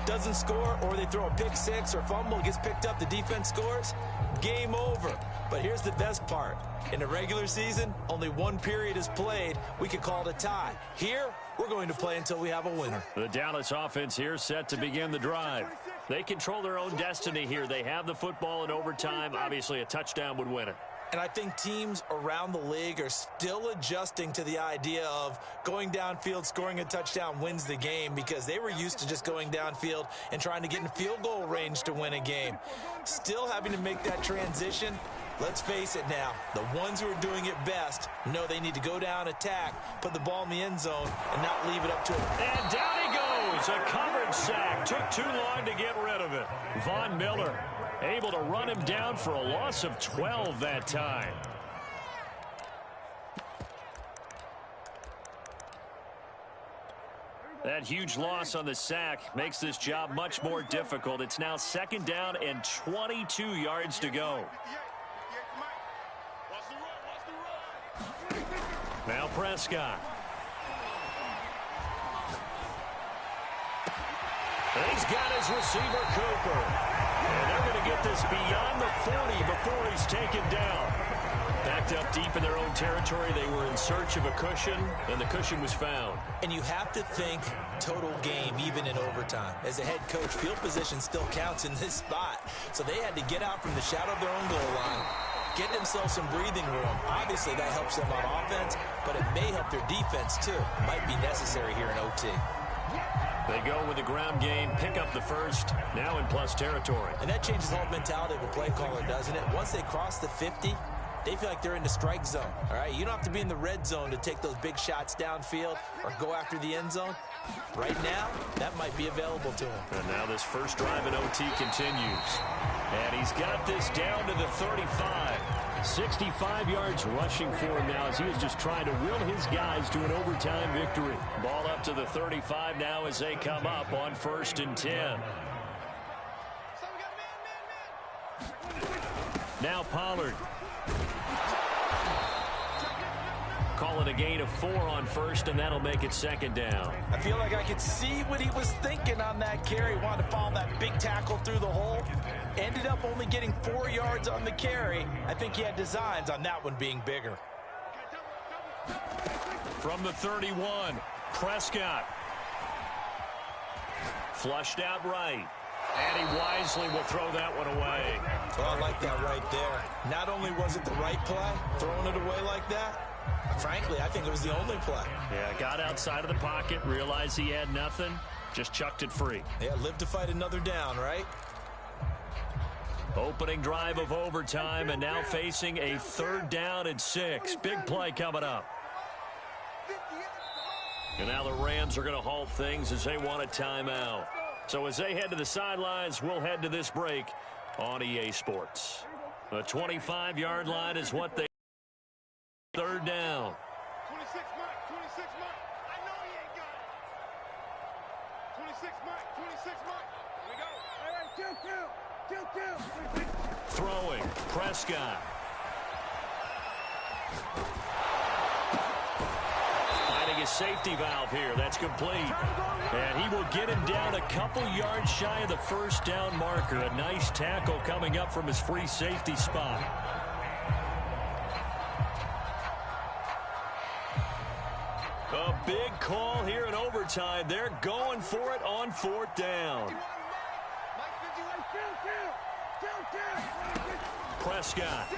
doesn't score, or they throw a pick six or fumble, gets picked up, the defense scores, game over. But here's the best part. In the regular season, only one period is played. We could call it a tie. Here, we're going to play until we have a winner. The Dallas offense here set to begin the drive. They control their own destiny here. They have the football in overtime. Obviously, a touchdown would win it. And I think teams around the league are still adjusting to the idea of going downfield, scoring a touchdown wins the game, because they were used to just going downfield and trying to get in field goal range to win a game. Still having to make that transition. Let's face it now, the ones who are doing it best know they need to go down, attack, put the ball in the end zone, and not leave it up to them. And down he goes. A coverage sack. Took too long to get rid of it. Von Miller able to run him down for a loss of 12 that time. That huge loss on the sack makes this job much more difficult. It's now 2nd down and 22 yards to go. Now Prescott. And he's got his receiver, Cooper. And they're going to get this beyond the 40 before he's taken down. Backed up deep in their own territory. They were in search of a cushion, and the cushion was found. And you have to think total game, even in overtime. As a head coach, field position still counts in this spot. So they had to get out from the shadow of their own goal line, get themselves some breathing room. Obviously, that helps them on offense, but it may help their defense, too. Might be necessary here in OT. They go with the ground game, pick up the first, now in plus territory. And that changes the whole mentality of a play caller, doesn't it? Once they cross the 50, they feel like they're in the strike zone, all right? You don't have to be in the red zone to take those big shots downfield or go after the end zone. Right now, that might be available to him. And now this first drive in OT continues. And he's got this down to the 35. 65 yards rushing for him now as he is just trying to will his guys to an overtime victory. Ball up to the 35 now as they come up on 1st and 10. Now Pollard. Calling a gain of 4 on 1st, and that'll make it 2nd down. I feel like I could see what he was thinking on that carry. Wanted to follow that big tackle through the hole. Ended up only getting 4 yards on the carry. I think he had designs on that one being bigger. From the 31, Prescott. Flushed out right. And he wisely will throw that one away. Well, I like that right there. Not only was it the right play, throwing it away like that, frankly, I think it was the only play. Yeah, got outside of the pocket, realized he had nothing, just chucked it free. Yeah, live to fight another down, right? Opening drive of overtime, and now facing a 3rd down and 6. Big play coming up. And now the Rams are going to halt things as they want a timeout. So as they head to the sidelines, we'll head to this break on EA Sports. The 25-yard line is what they... 3rd down. 26 Mike, 26 Mike. I know he ain't got it. 26 Mike, 26 Mike. Here we go. All right, 2-2. 2-2. Throwing, Prescott. Finding his safety valve here. That's complete. And he will get him down a couple yards shy of the 1st down marker. A nice tackle coming up from his free safety spot. A big call here in overtime. They're going for it on 4th down. Prescott.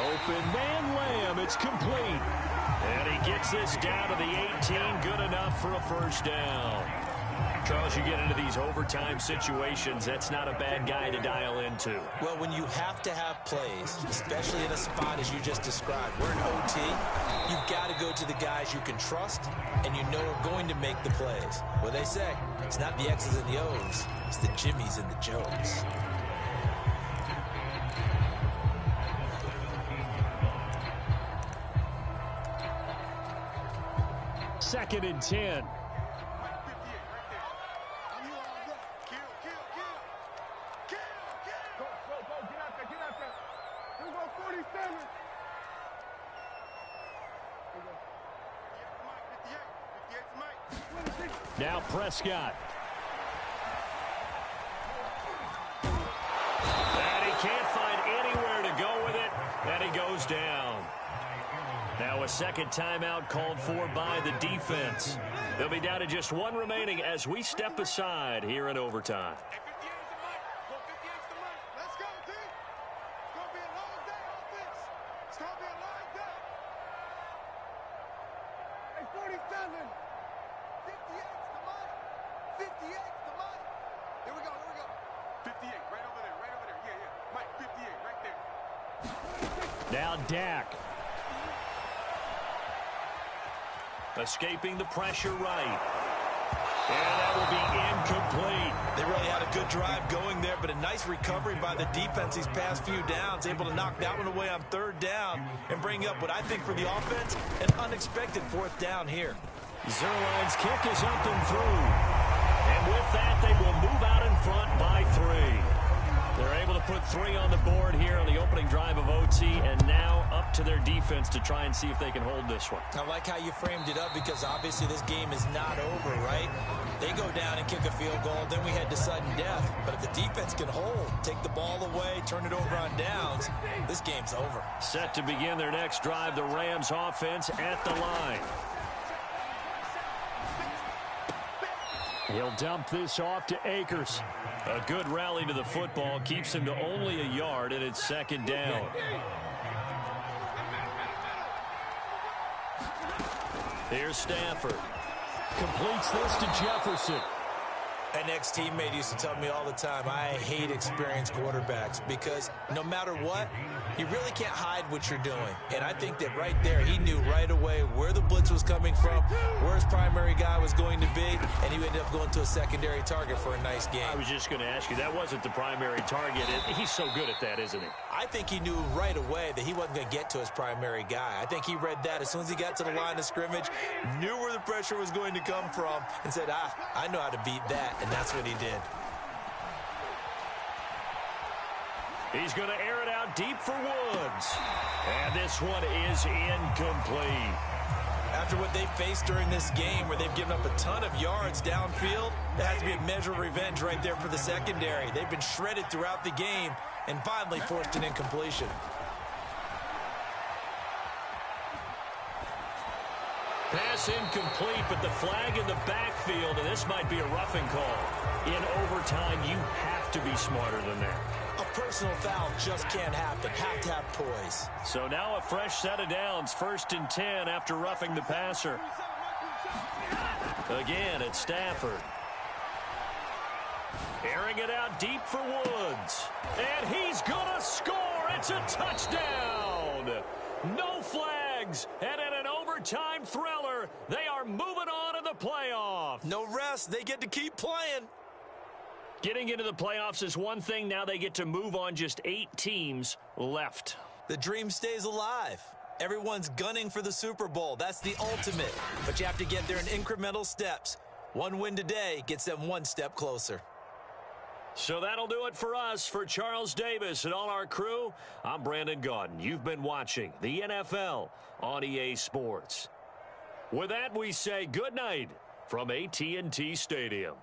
Open man Lamb. It's complete. And he gets this down to the 18. Good enough for a first down. Charles, you get into these overtime situations, that's not a bad guy to dial into. Well, when you have to have plays, especially in a spot as you just described, we're in OT, you've got to go to the guys you can trust and you know are going to make the plays. What they say, it's not the X's and the O's, it's the Jimmys and the Joes. Second and 10. Now Prescott. And he can't find anywhere to go with it, and he goes down. Now a second timeout called for by the defense. They'll be down to just one remaining as we step aside here in overtime. Now Dak. Escaping the pressure right. And that will be incomplete. They really had a good drive going there, but a nice recovery by the defense these past few downs, able to knock that one away on third down and bring up what I think for the offense, an unexpected fourth down here. Zerline's kick is up and through. And with that, they will move out in front by 3. They're able to put 3 on the board here on the opening drive of OT, and now up to their defense to try and see if they can hold this one. I like how you framed it up because obviously this game is not over, right? They go down and kick a field goal, then we head to sudden death. But if the defense can hold, take the ball away, turn it over on downs, this game's over. Set to begin their next drive, the Rams offense at the line. He'll dump this off to Akers. A good rally to the football keeps him to only a yard, and it's second down. Here's Stafford. Completes this to Jefferson. An ex-teammate used to tell me all the time, I hate experienced quarterbacks because no matter what, you really can't hide what you're doing. And I think that right there, he knew right away where the blitz was coming from, where his primary guy was going to be, and he ended up going to a secondary target for a nice game. I was just going to ask you, that wasn't the primary target. He's so good at that, isn't he? I think he knew right away that he wasn't going to get to his primary guy. I think he read that as soon as he got to the line of scrimmage, knew where the pressure was going to come from, and said, I know how to beat that, and that's what he did. He's going to air it out deep for Woods. And this one is incomplete. After what they faced during this game where they've given up a ton of yards downfield, that has to be a measure of revenge right there for the secondary. They've been shredded throughout the game and finally forced an incompletion. Pass incomplete, but the flag in the backfield, and this might be a roughing call. In overtime, you have to be smarter than that. A personal foul just can't happen. Have to have poise. So now a fresh set of downs. 1st and 10 after roughing the passer. Again, it's Stafford. Airing it out deep for Woods. And he's going to score. It's a touchdown. No flags. And in an overtime thriller, they are moving on to the playoffs. No rest. They get to keep playing. Getting into the playoffs is one thing. Now they get to move on. Just 8 teams left. The dream stays alive. Everyone's gunning for the Super Bowl. That's the ultimate. But you have to get there in incremental steps. One win today gets them one step closer. So that'll do it for us. For Charles Davis and all our crew, I'm Brandon Gaudin. You've been watching the NFL on EA Sports. With that, we say good night from AT&T Stadium.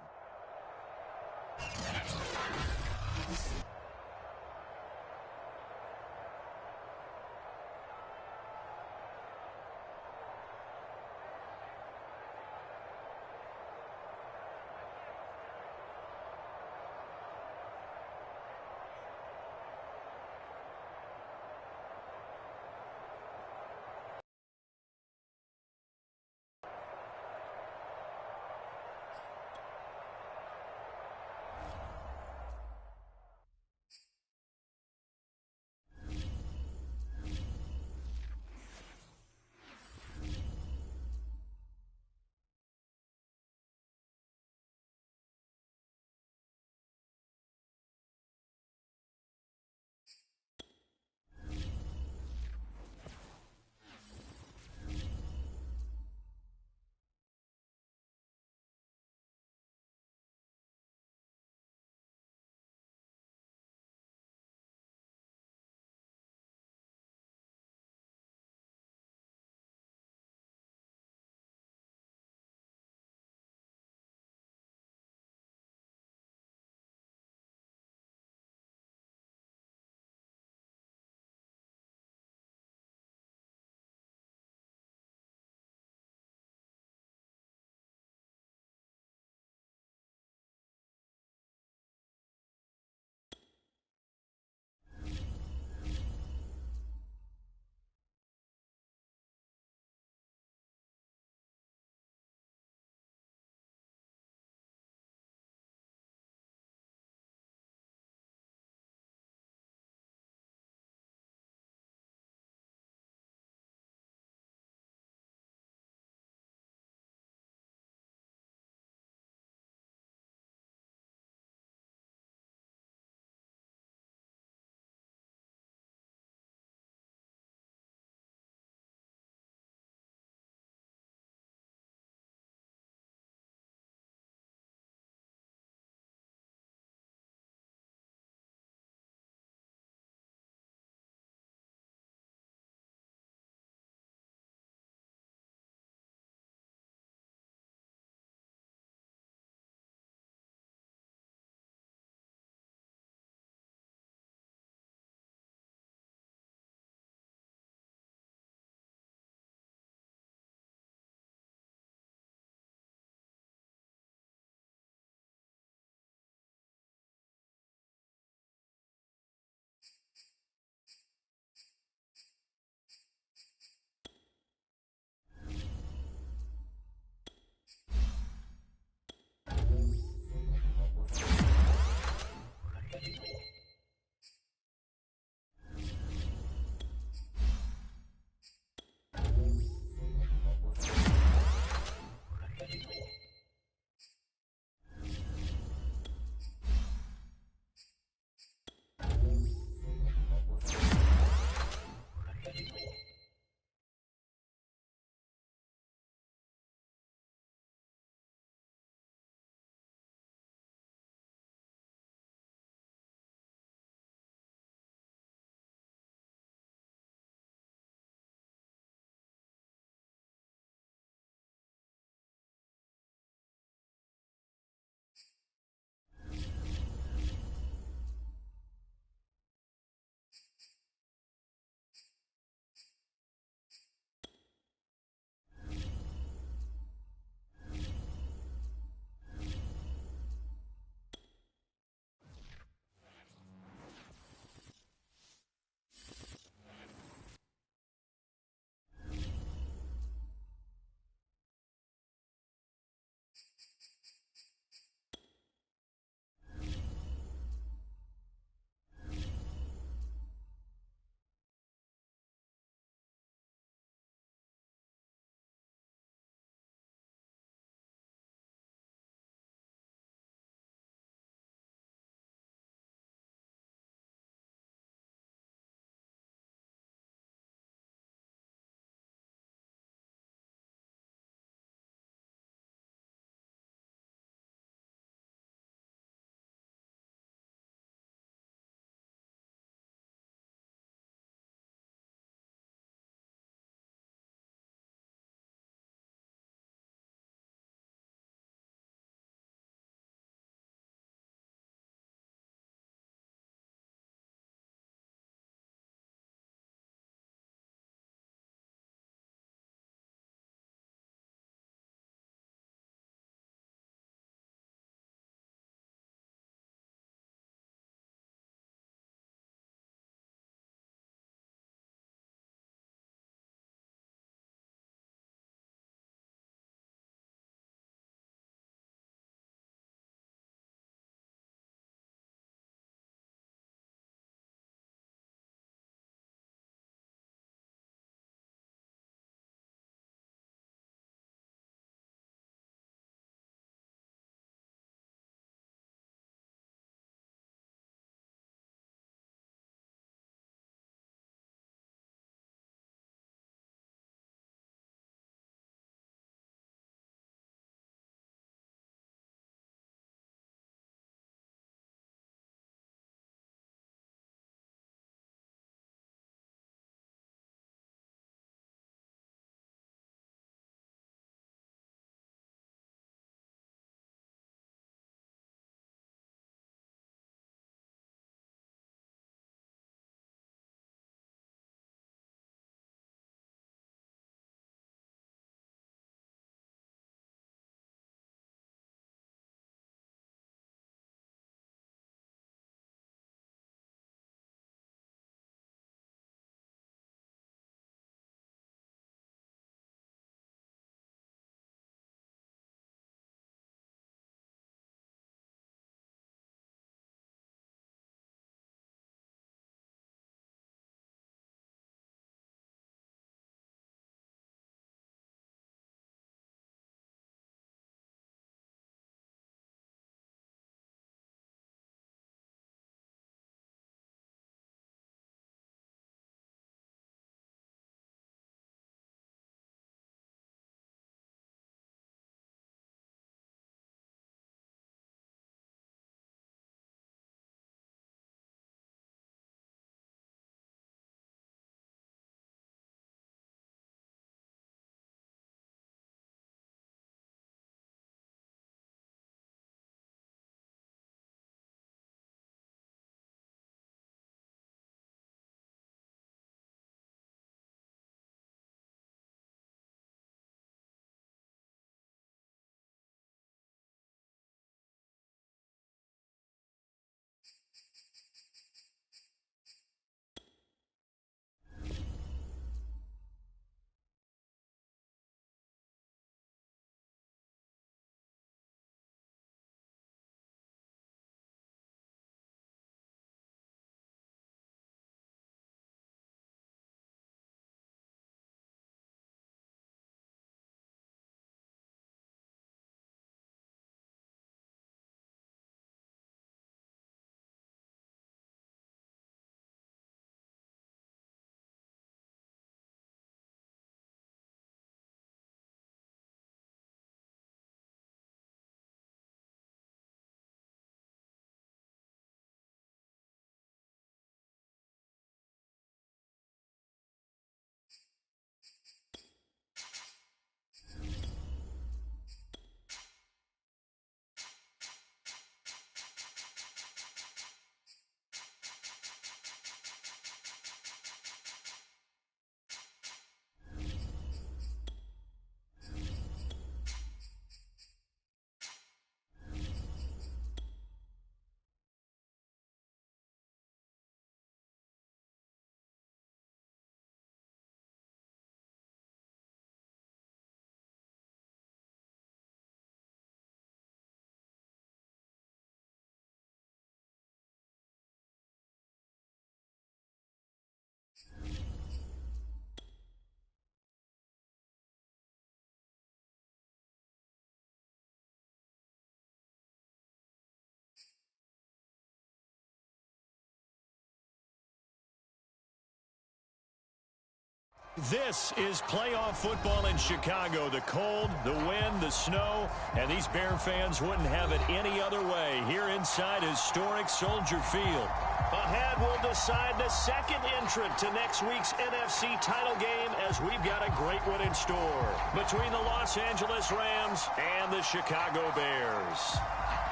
This is playoff football in Chicago. The cold, the wind, the snow, and these Bear fans wouldn't have it any other way here inside historic Soldier Field. Ahead, we'll decide the second entrant to next week's NFC title game as we've got a great one in store between the Los Angeles Rams and the Chicago Bears.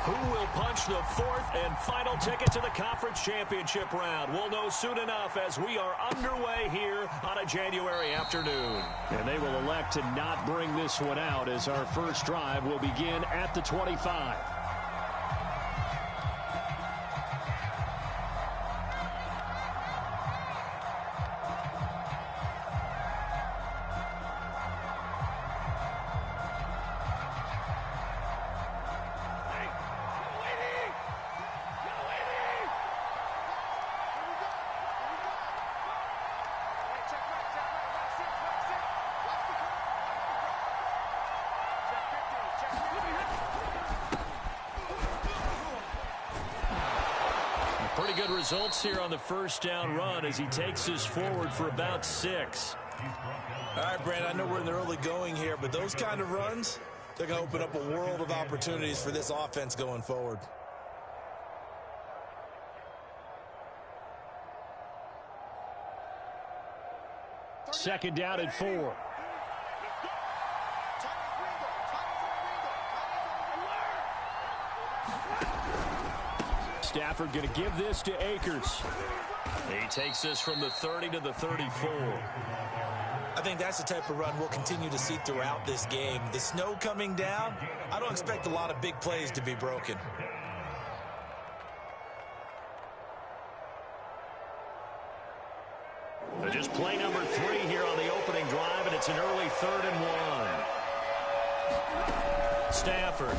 Who will punch the fourth and final ticket to the conference championship round? We'll know soon enough as we are underway here on a January afternoon. And they will elect to not bring this one out as our first drive will begin at the 25. Pretty good results here on the first down run as he takes us forward for about 6. All right, Brandon, I know we're in the early going here, but those kind of runs, they're going to open up a world of opportunities for this offense going forward. Second down and 4. Stafford going to give this to Akers. He takes this from the 30 to the 34. I think that's the type of run we'll continue to see throughout this game. The snow coming down, I don't expect a lot of big plays to be broken. Just play number 3 here on the opening drive, and it's an early 3rd and 1. Stafford.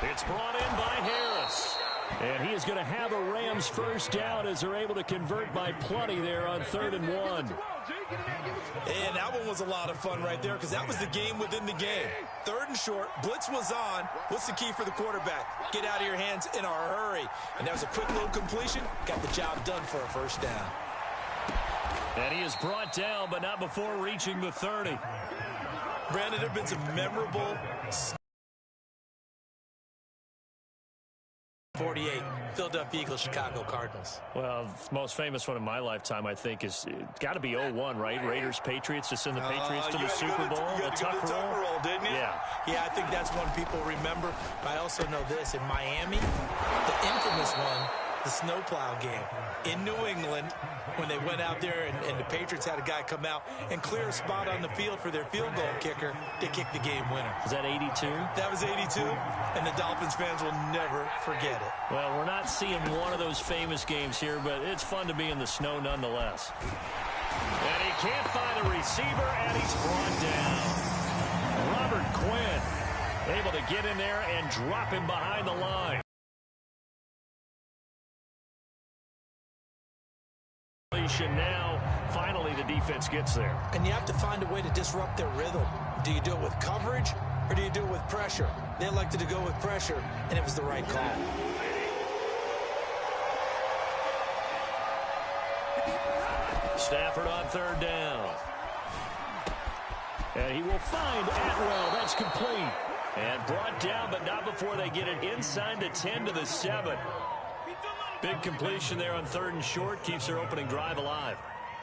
It's brought in by Harris. And he is going to have a Rams first down as they're able to convert by plenty there on 3rd and 1. And that one was a lot of fun right there because that was the game within the game. 3rd and short, blitz was on. What's the key for the quarterback? Get out of your hands in a hurry. And that was a quick little completion. Got the job done for a first down. And he is brought down, but not before reaching the 30. Brandon, there have been some memorable 48, Philadelphia Eagles, Chicago Cardinals. Well, the most famous one in my lifetime, I think, is got to be 0-1, right? Raiders, Patriots, to send the Patriots to the Super Bowl. You got to go to the Tuck roll, didn't you? Yeah. Yeah, I think that's one people remember. I also know this. In Miami, the infamous one, the snowplow game in New England, when they went out there and the Patriots had a guy come out and clear a spot on the field for their field goal kicker to kick the game winner. Is that 82? That was 82, and the Dolphins fans will never forget it. Well, we're not seeing one of those famous games here, but it's fun to be in the snow nonetheless. And he can't find a receiver, and he's brought down. Robert Quinn able to get in there and drop him behind the line. Now, finally, the defense gets there. And you have to find a way to disrupt their rhythm. Do you do it with coverage, or do you do it with pressure? They elected to go with pressure, and it was the right call. Stafford on 3rd down. And he will find Atwell. That's complete. And brought down, but not before they get it inside the 10 to the 7. Big completion there on 3rd and short. Keeps their opening drive alive.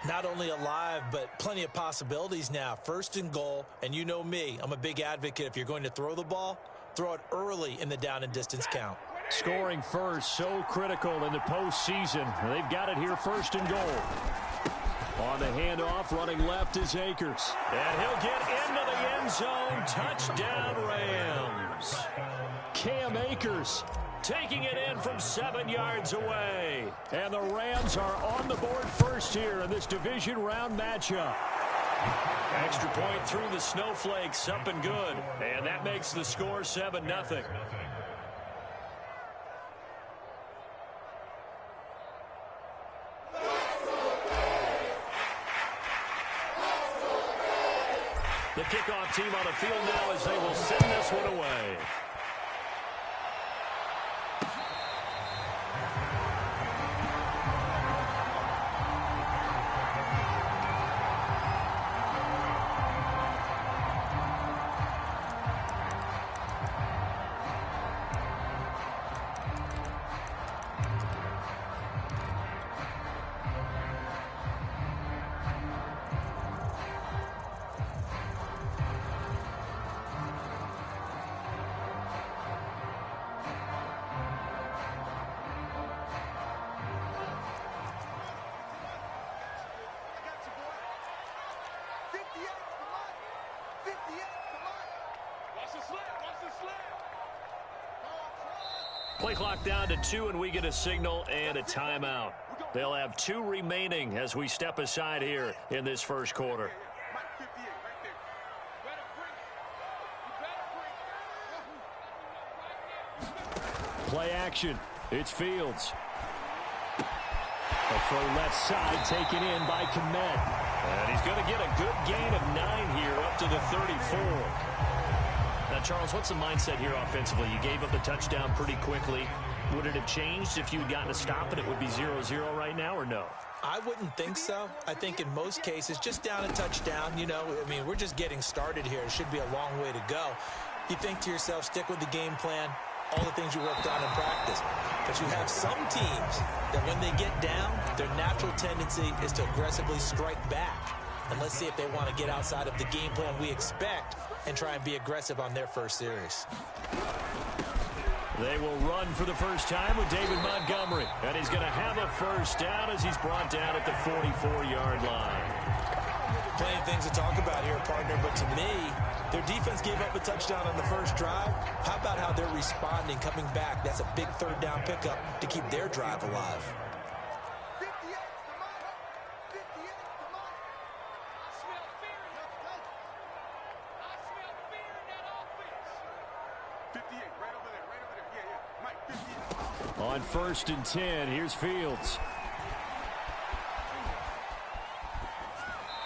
Not only alive, but plenty of possibilities now. 1st and goal, and you know me. I'm a big advocate. If you're going to throw the ball, throw it early in the down and distance count. Scoring first, so critical in the postseason. They've got it here, 1st and goal. On the handoff, running left is Akers. And he'll get into the end zone. Touchdown, Rams. Cam Akers taking it in from 7 yards away. And the Rams are on the board first here in this division round matchup. Extra point through the snowflakes, up and good. And that makes the score 7-0. The kickoff team on the field now as they will send this one away. Play clock down to 2, and we get a signal and a timeout. They'll have 2 remaining as we step aside here in this first quarter. Play action. It's Fields. A throw left side taken in by Kmet. And he's going to get a good gain of 9 here up to the 34. Now, Charles, what's the mindset here offensively? You gave up the touchdown pretty quickly. Would it have changed if you had gotten a stop and it would be 0-0 right now, or no? I wouldn't think so. I think in most cases, just down a touchdown, you know, I mean, we're just getting started here. It should be a long way to go. You think to yourself, stick with the game plan, all the things you worked on in practice. But you have some teams that when they get down, their natural tendency is to aggressively strike back. And let's see if they want to get outside of the game plan we expect and try and be aggressive on their first series. They will run for the first time with David Montgomery. And he's going to have a first down as he's brought down at the 44-yard line. Plenty of things to talk about here, partner, but to me, their defense gave up a touchdown on the first drive. How about how they're responding, coming back? That's a big third down pickup to keep their drive alive. On 1st and 10, here's Fields.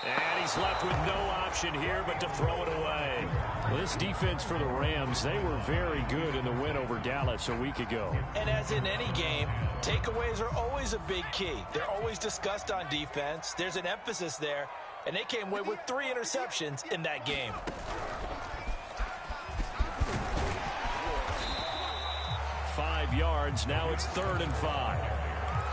And he's left with no option here but to throw it away. Well, this defense for the Rams, they were very good in the win over Dallas a week ago. And as in any game, takeaways are always a big key. They're always discussed on defense. There's an emphasis there, and they came away with 3 interceptions in that game. Yards. Now it's 3rd and 5.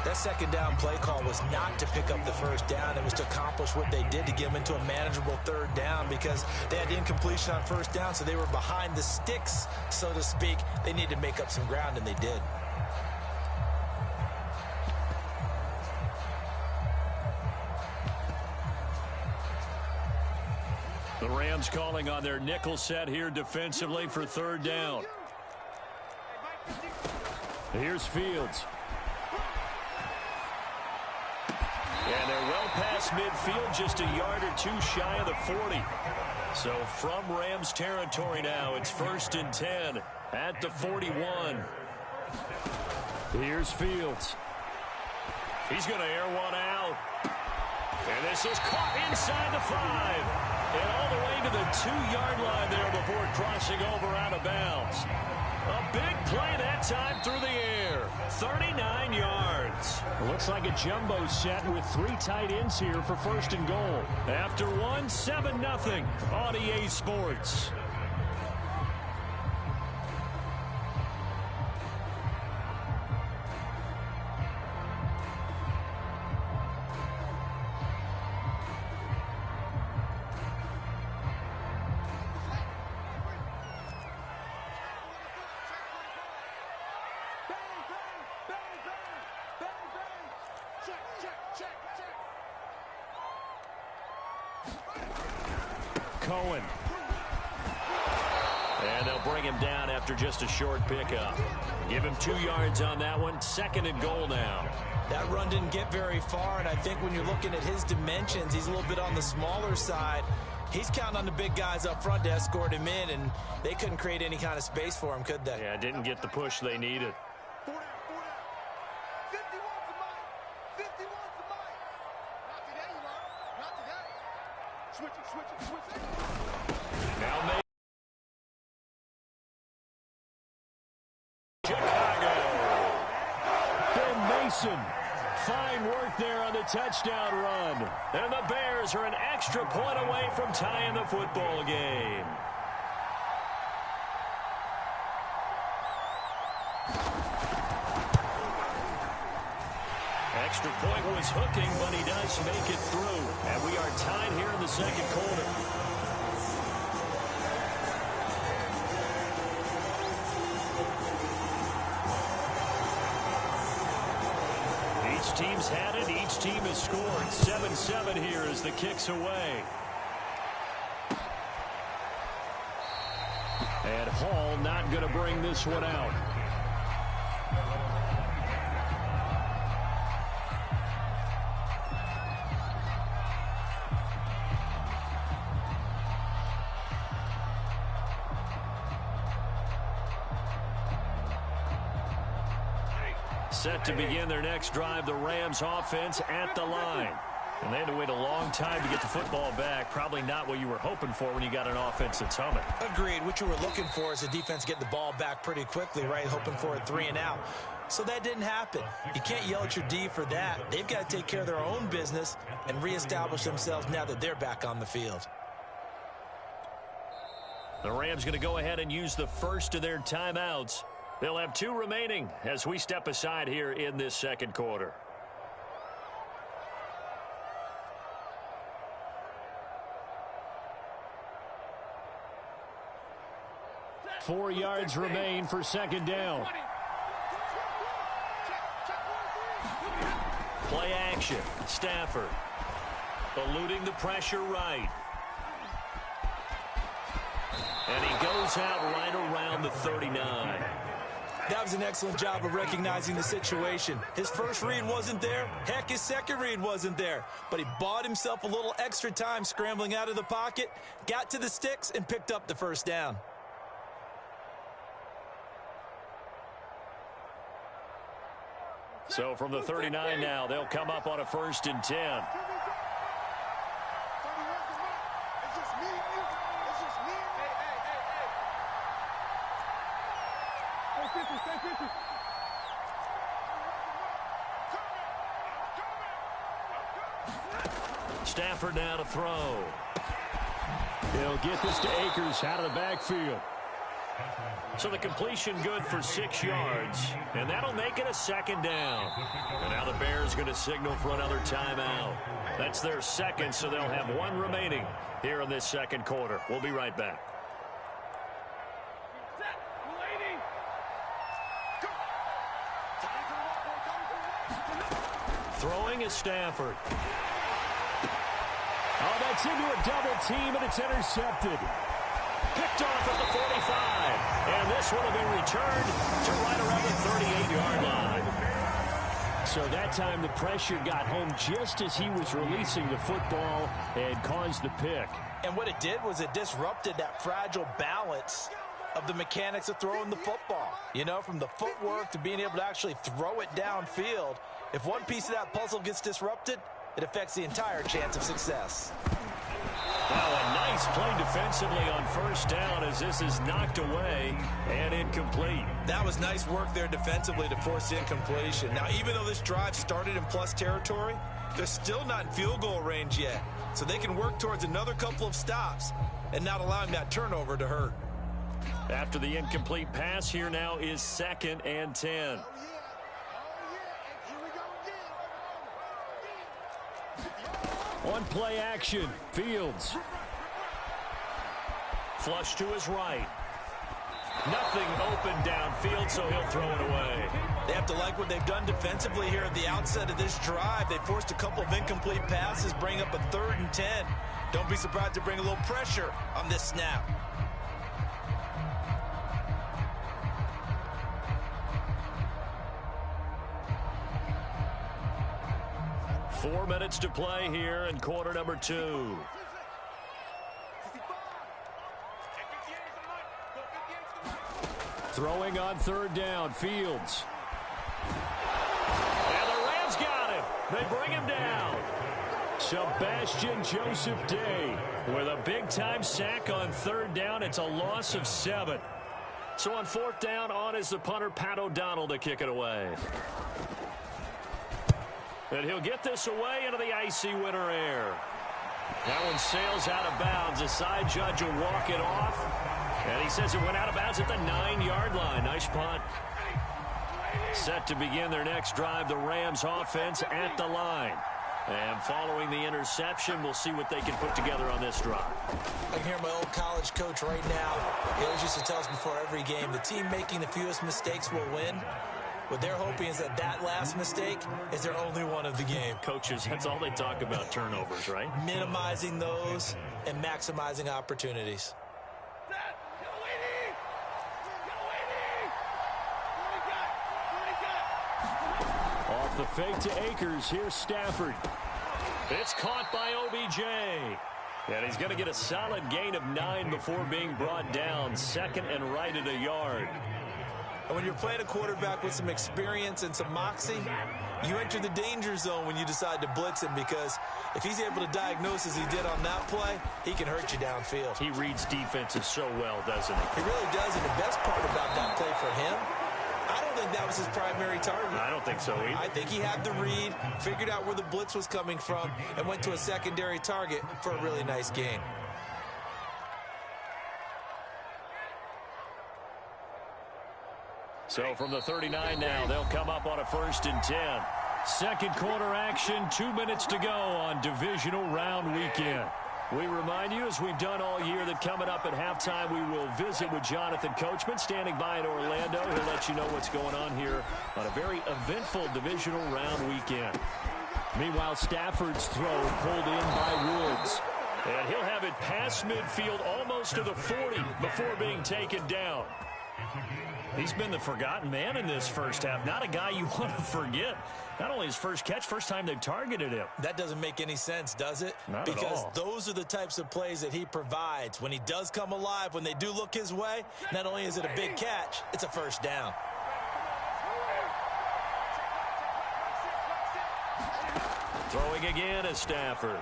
That second down play call was not to pick up the first down. It was to accomplish what they did to get them into a manageable 3rd down because they had incompletion on 1st down, so they were behind the sticks, so to speak. They needed to make up some ground, and they did. The Rams calling on their nickel set here defensively for 3rd down. Here's Fields. And they're well past midfield, just a yard or 2 shy of the 40. So from Rams territory now, it's 1st and 10 at the 41. Here's Fields. He's going to air one out. And this is caught inside the 5. And all the way to the 2-yard line there before crossing over out of bounds. A big play that time through the air. 39 yards. Looks like a jumbo set with 3 tight ends here for 1st and goal. After 1, 7-0 on EA Sports. Cohen. And they'll bring him down after just a short pickup. Give him 2 yards on that one. 2nd and goal now. That run didn't get very far, and I think when you're looking at his dimensions, he's a little bit on the smaller side. He's counting on the big guys up front to escort him in, and they couldn't create any kind of space for him, could they? Yeah, didn't get the push they needed. Fine work there on the touchdown run. And the Bears are an extra point away from tying the football game. Extra point was hooking, but he does make it through. And we are tied here in the 2nd quarter. Each team's had it. Each team has scored. 7-7 here as the kick's away. And Hall not going to bring this one out. Set to begin their next drive, the Rams offense at the line. And they had to wait a long time to get the football back. Probably not what you were hoping for when you got an offense that's humming. Agreed. What you were looking for is the defense getting the ball back pretty quickly, right? Hoping for a 3-and-out. So that didn't happen. You can't yell at your D for that. They've got to take care of their own business and reestablish themselves now that they're back on the field. The Rams going to go ahead and use the first of their timeouts. They'll have 2 remaining as we step aside here in this second quarter. Four yards remain for second down. Play action. Stafford eluding the pressure right. And he goes out right around the 39. That was an excellent job of recognizing the situation. His first read wasn't there. Heck, his second read wasn't there. But he bought himself a little extra time scrambling out of the pocket, got to the sticks, and picked up the first down. So from the 39 now, they'll come up on a 1st and 10. Stafford now to throw. He'll get this to Akers out of the backfield. So the completion good for 6 yards, and that'll make it a second down. And now the Bears going to signal for another timeout. That's their second, so they'll have 1 remaining here in this second quarter. We'll be right back. Throwing is Stafford. Oh, that's into a double team, and it's intercepted. Picked off at the 45. And this one will be returned to right around the 38-yard line. So that time the pressure got home just as he was releasing the football and caused the pick. And what it did was it disrupted that fragile balance of the mechanics of throwing the football. You know, from the footwork to being able to actually throw it downfield. If one piece of that puzzle gets disrupted, it affects the entire chance of success. Wow, a nice play defensively on first down as this is knocked away and incomplete. That was nice work there defensively to force the incompletion. Now, even though this drive started in plus territory, they're still not in field goal range yet. So they can work towards another couple of stops and not allowing that turnover to hurt. After the incomplete pass, here now is 2nd and 10. On play action, Fields. Flush to his right. Nothing open downfield, so he'll throw it away. They have to like what they've done defensively here at the outset of this drive. They forced a couple of incomplete passes, bring up a 3rd and 10. Don't be surprised to bring a little pressure on this snap. Four minutes to play here in quarter number 2. Throwing on 3rd down, Fields. And the Rams got him. They bring him down. Sebastian Joseph Day with a big-time sack on 3rd down. It's a loss of 7. So on 4th down, on is the punter, Pat O'Donnell, to kick it away. And he'll get this away into the icy winter air. That one sails out of bounds. The side judge will walk it off. And he says it went out of bounds at the 9-yard line. Nice punt. Set to begin their next drive, the Rams offense at the line. And following the interception, we'll see what they can put together on this drive. I can hear my old college coach right now. He always used to tell us before every game, the team making the fewest mistakes will win. What they're hoping is that that last mistake is their only one of the game. Coaches, that's all they talk about, turnovers, right? Minimizing those and maximizing opportunities. Off the fake to Akers. Here's Stafford. It's caught by OBJ. And he's going to get a solid gain of 9 before being brought down. Second and right at a yard. And when you're playing a quarterback with some experience and some moxie, you enter the danger zone when you decide to blitz him, because if he's able to diagnose as he did on that play, he can hurt you downfield. He reads defenses so well, doesn't he? He really does, and the best part about that play for him, I don't think that was his primary target. I don't think so either. I think he had the read, figured out where the blitz was coming from, and went to a secondary target for a really nice gain. So from the 39 now, they'll come up on a 1st and 10. Second quarter action, 2 minutes to go on divisional round weekend. We remind you, as we've done all year, that coming up at halftime, we will visit with Jonathan Coachman, standing by in Orlando. He'll let you know what's going on here on a very eventful divisional round weekend. Meanwhile, Stafford's throw pulled in by Woods. And he'll have it past midfield, almost to the 40, before being taken down. He's been the forgotten man in this first half. Not a guy you want to forget. Not only his first catch, first time they've targeted him. That doesn't make any sense, does it? Not at all. Because those are the types of plays that he provides. When he does come alive, when they do look his way, not only is it a big catch, it's a first down. Throwing again is Stafford.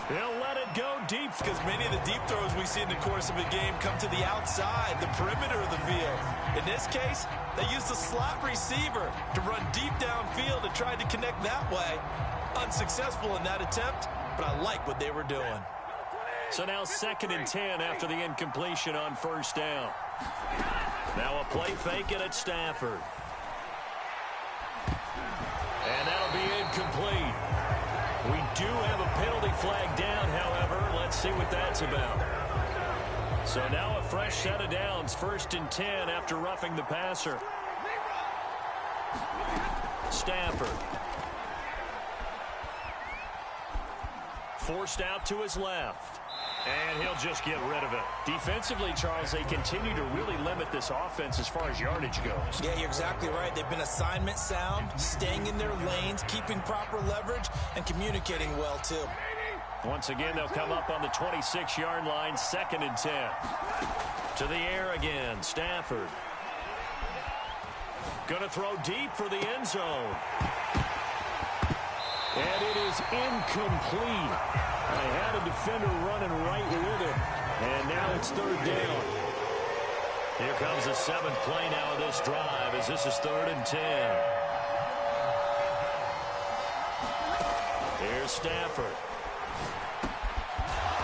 He'll let it go deep. Because many of the deep throws we see in the course of a game come to the outside, the perimeter of the field. In this case, they used the slot receiver to run deep downfield and tried to connect that way. Unsuccessful in that attempt, but I like what they were doing. So now 2nd and 10 after the incompletion on first down. Now a play fake and it's Stafford. And that'll be incomplete. We do have a penalty flag down, however. Let's see what that's about. So now a fresh set of downs. 1st and 10 after roughing the passer. Stafford. Forced out to his left. And he'll just get rid of it. Defensively, Charles, they continue to really limit this offense as far as yardage goes. Yeah, you're exactly right. They've been assignment sound, staying in their lanes, keeping proper leverage, and communicating well, too. Once again, they'll come up on the 26-yard line, 2nd and 10. To the air again, Stafford. Going to throw deep for the end zone. And it is incomplete. I had a defender running right with it. And now it's 3rd down. Here comes the 7th play now of this drive, as this is 3rd and 10. Here's Stafford.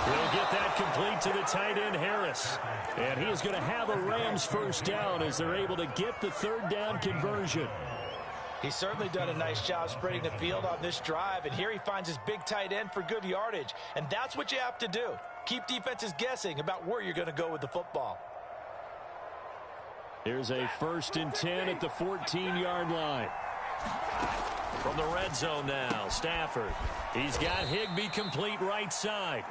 He'll get that complete to the tight end, Harris. And he is going to have a Rams first down as they're able to get the 3rd down conversion. He's certainly done a nice job spreading the field on this drive, and here he finds his big tight end for good yardage. And that's what you have to do. Keep defenses guessing about where you're going to go with the football. Here's a 1st and 10 at the 14-yard line. From the red zone now, Stafford. He's got Higbee complete right side.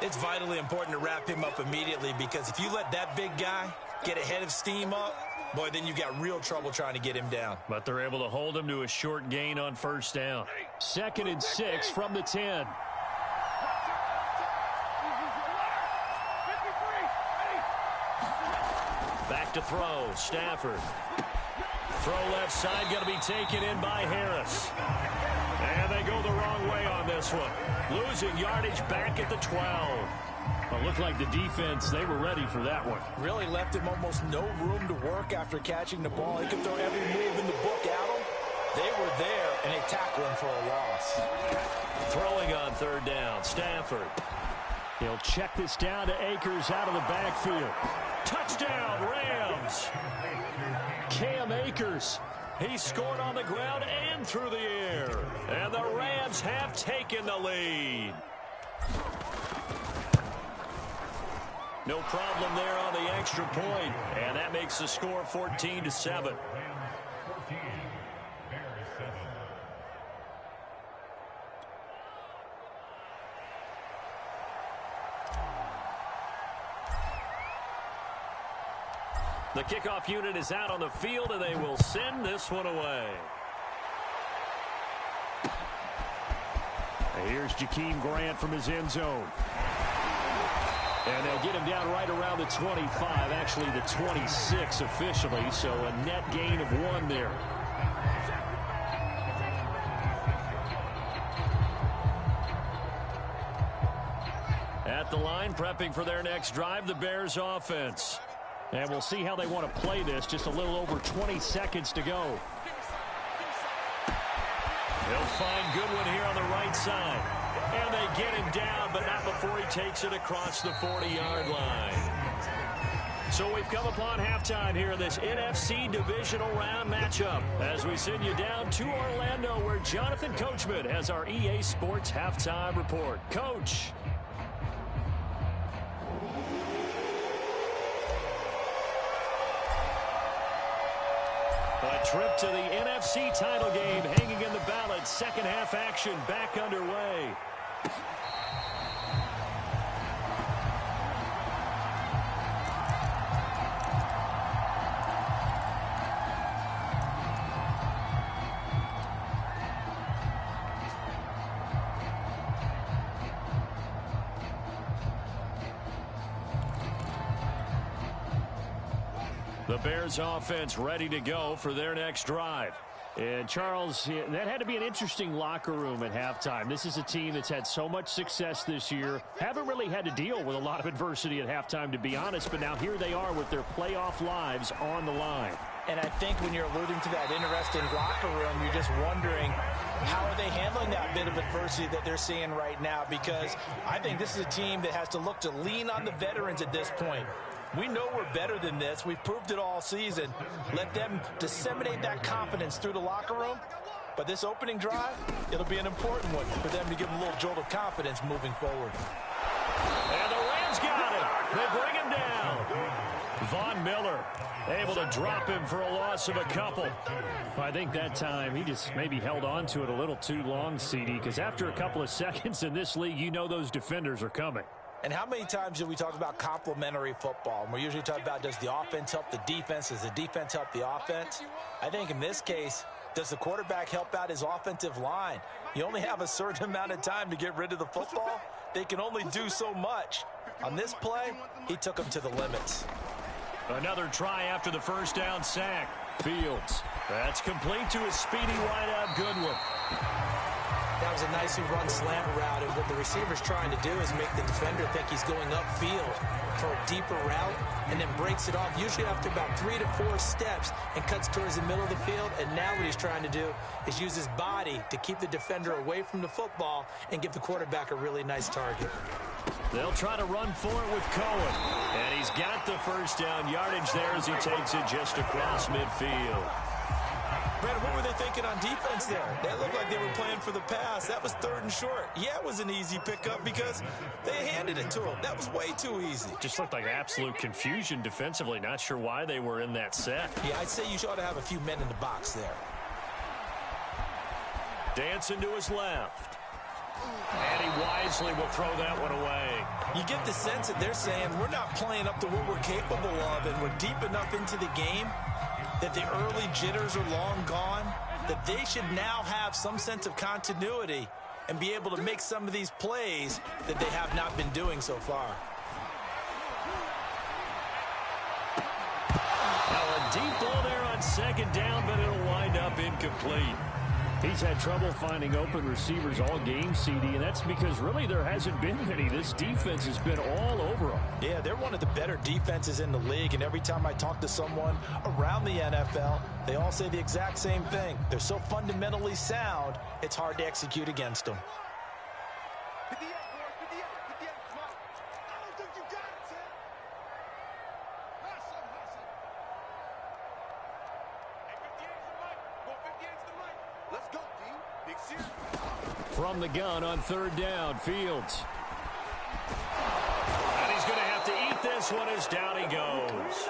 It's vitally important to wrap him up immediately, because if you let that big guy get ahead of steam up, boy, then you've got real trouble trying to get him down. But they're able to hold him to a short gain on first down. 2nd and 6 from the 10. Back to throw, Stafford. Throw left side, going to be taken in by Harris. And they go the wrong way on this one. Losing yardage back at the 12. Well, looked like the defense, they were ready for that one. Really left him almost no room to work after catching the ball. He could throw every move in the book at him. They were there, and they tackled him for a loss. Throwing on 3rd down, Stafford. He'll check this down to Akers out of the backfield. Touchdown, Rams! Cam Akers. He scored on the ground and through the air. And the Rams have taken the lead. No problem there on the extra point. And that makes the score 14-7. The kickoff unit is out on the field, and they will send this one away. Here's Jakeem Grant from his end zone. And they'll get him down right around the 25, actually the 26 officially, so a net gain of 1 there. At the line, prepping for their next drive, the Bears offense. And we'll see how they want to play this. Just a little over 20 seconds to go. He'll find Goodwin here on the right side. And they get him down, but not before he takes it across the 40-yard line. So we've come upon halftime here in this NFC Divisional Round matchup as we send you down to Orlando where Jonathan Coachman has our EA Sports Halftime Report. Coach. A trip to the NFC title game hanging in the balance. Second half action back underway. The Bears offense ready to go for their next drive. And Charles, that had to be an interesting locker room at halftime. This is a team that's had so much success this year. Haven't really had to deal with a lot of adversity at halftime, to be honest. But now here they are with their playoff lives on the line. And I think when you're alluding to that interesting locker room, you're just wondering how are they handling that bit of adversity that they're seeing right now? Because I think this is a team that has to look to lean on the veterans at this point. We know we're better than this. We've proved it all season. Let them disseminate that confidence through the locker room. But this opening drive, it'll be an important one for them to give them a little jolt of confidence moving forward. And the Rams got him. They bring him down. Von Miller able to drop him for a loss of a couple. I think that time he just maybe held on to it a little too long, CD, because after a couple of seconds in this league, you know those defenders are coming. And how many times do we talk about complementary football? And we're usually talking about, does the offense help the defense? Does the defense help the offense? I think in this case, does the quarterback help out his offensive line? You only have a certain amount of time to get rid of the football. They can only do so much. On this play, he took them to the limits. Another try after the first down sack. Fields. That's complete to his speedy wideout Goodwin. That was a nicely run slant route, and what the receiver's trying to do is make the defender think he's going upfield for a deeper route, and then breaks it off, usually after about 3 to 4 steps, and cuts towards the middle of the field. And now what he's trying to do is use his body to keep the defender away from the football and give the quarterback a really nice target. They'll try to run for it with Cohen, and he's got the first down yardage there as he takes it just across midfield. Brandon, what were they thinking on defense there? That looked like they were playing for the pass. That was 3rd and short. Yeah, it was an easy pickup because they handed it to him. That was way too easy. Just looked like absolute confusion defensively. Not sure why they were in that set. Yeah, I'd say you ought to have a few men in the box there. Dancing to his left. And he wisely will throw that one away. You get the sense that they're saying we're not playing up to what we're capable of, and we're deep enough into the game that the early jitters are long gone, that they should now have some sense of continuity and be able to make some of these plays that they have not been doing so far. Now a deep ball there on second down, but it'll wind up incomplete. He's had trouble finding open receivers all game, CD, and that's because really there hasn't been many. This defense has been all over them. Yeah, they're one of the better defenses in the league, and every time I talk to someone around the NFL, they all say the exact same thing. They're so fundamentally sound, it's hard to execute against them. From the gun on 3rd down, Fields. And he's going to have to eat this one as down he goes.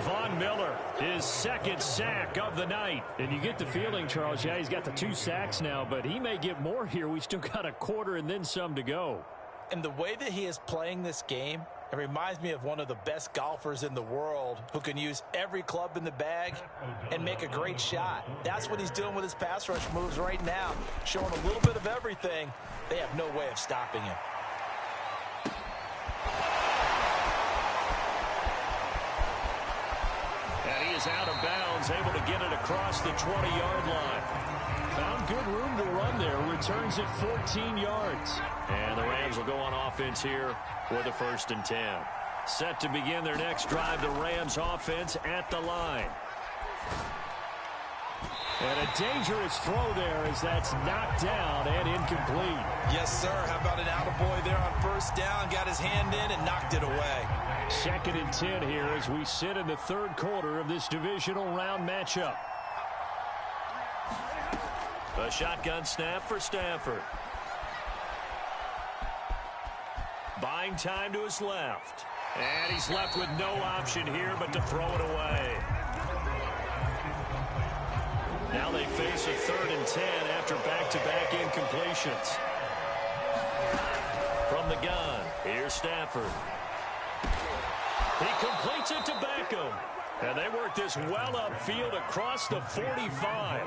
Von Miller, his 2nd sack of the night. And you get the feeling, Charles, yeah, he's got the 2 sacks now, but he may get more here. We still got a quarter and then some to go. And the way that he is playing this game, it reminds me of one of the best golfers in the world who can use every club in the bag and make a great shot. That's what he's doing with his pass rush moves right now, showing a little bit of everything. They have no way of stopping him. And he is out of bounds, able to get it across the 20-yard line. Found good room to run there. Returns it 14 yards. And the Rams will go on offense here for the 1st and 10. Set to begin their next drive, the Rams offense at the line. And a dangerous throw there as that's knocked down and incomplete. Yes, sir. How about an attaboy there on 1st down? Got his hand in and knocked it away. 2nd and 10 here as we sit in the 3rd quarter of this divisional round matchup. A shotgun snap for Stafford. Buying time to his left. And he's left with no option here but to throw it away. Now they face a 3rd and 10 after back-to-back incompletions. From the gun, here's Stafford. He completes it to Beckham. And they work this well upfield across the 45.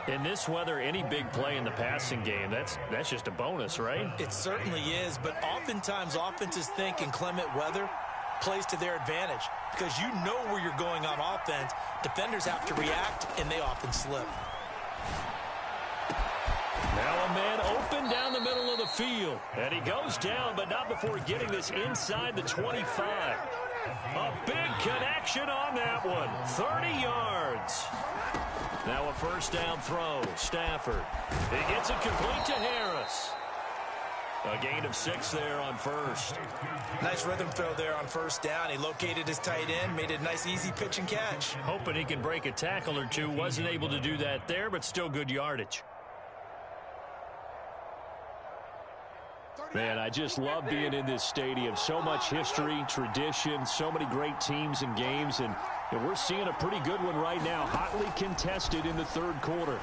In this weather, any big play in the passing game, that's just a bonus, right? It certainly is, but oftentimes offenses think inclement weather plays to their advantage because you know where you're going on offense. Defenders have to react, and they often slip. Now a man open down the middle of the field. And he goes down, but not before getting this inside the 25. A big connection on that one. 30 yards. Now a 1st down throw. Stafford. He gets it complete to Harris. A gain of 6 there on 1st. Nice rhythm throw there on 1st down. He located his tight end, made it a nice easy pitch and catch. Hoping he can break a tackle or two. Wasn't able to do that there, but still good yardage. Man, I just love being in this stadium. So much history, tradition, so many great teams and games, and we're seeing a pretty good one right now, hotly contested in the 3rd quarter.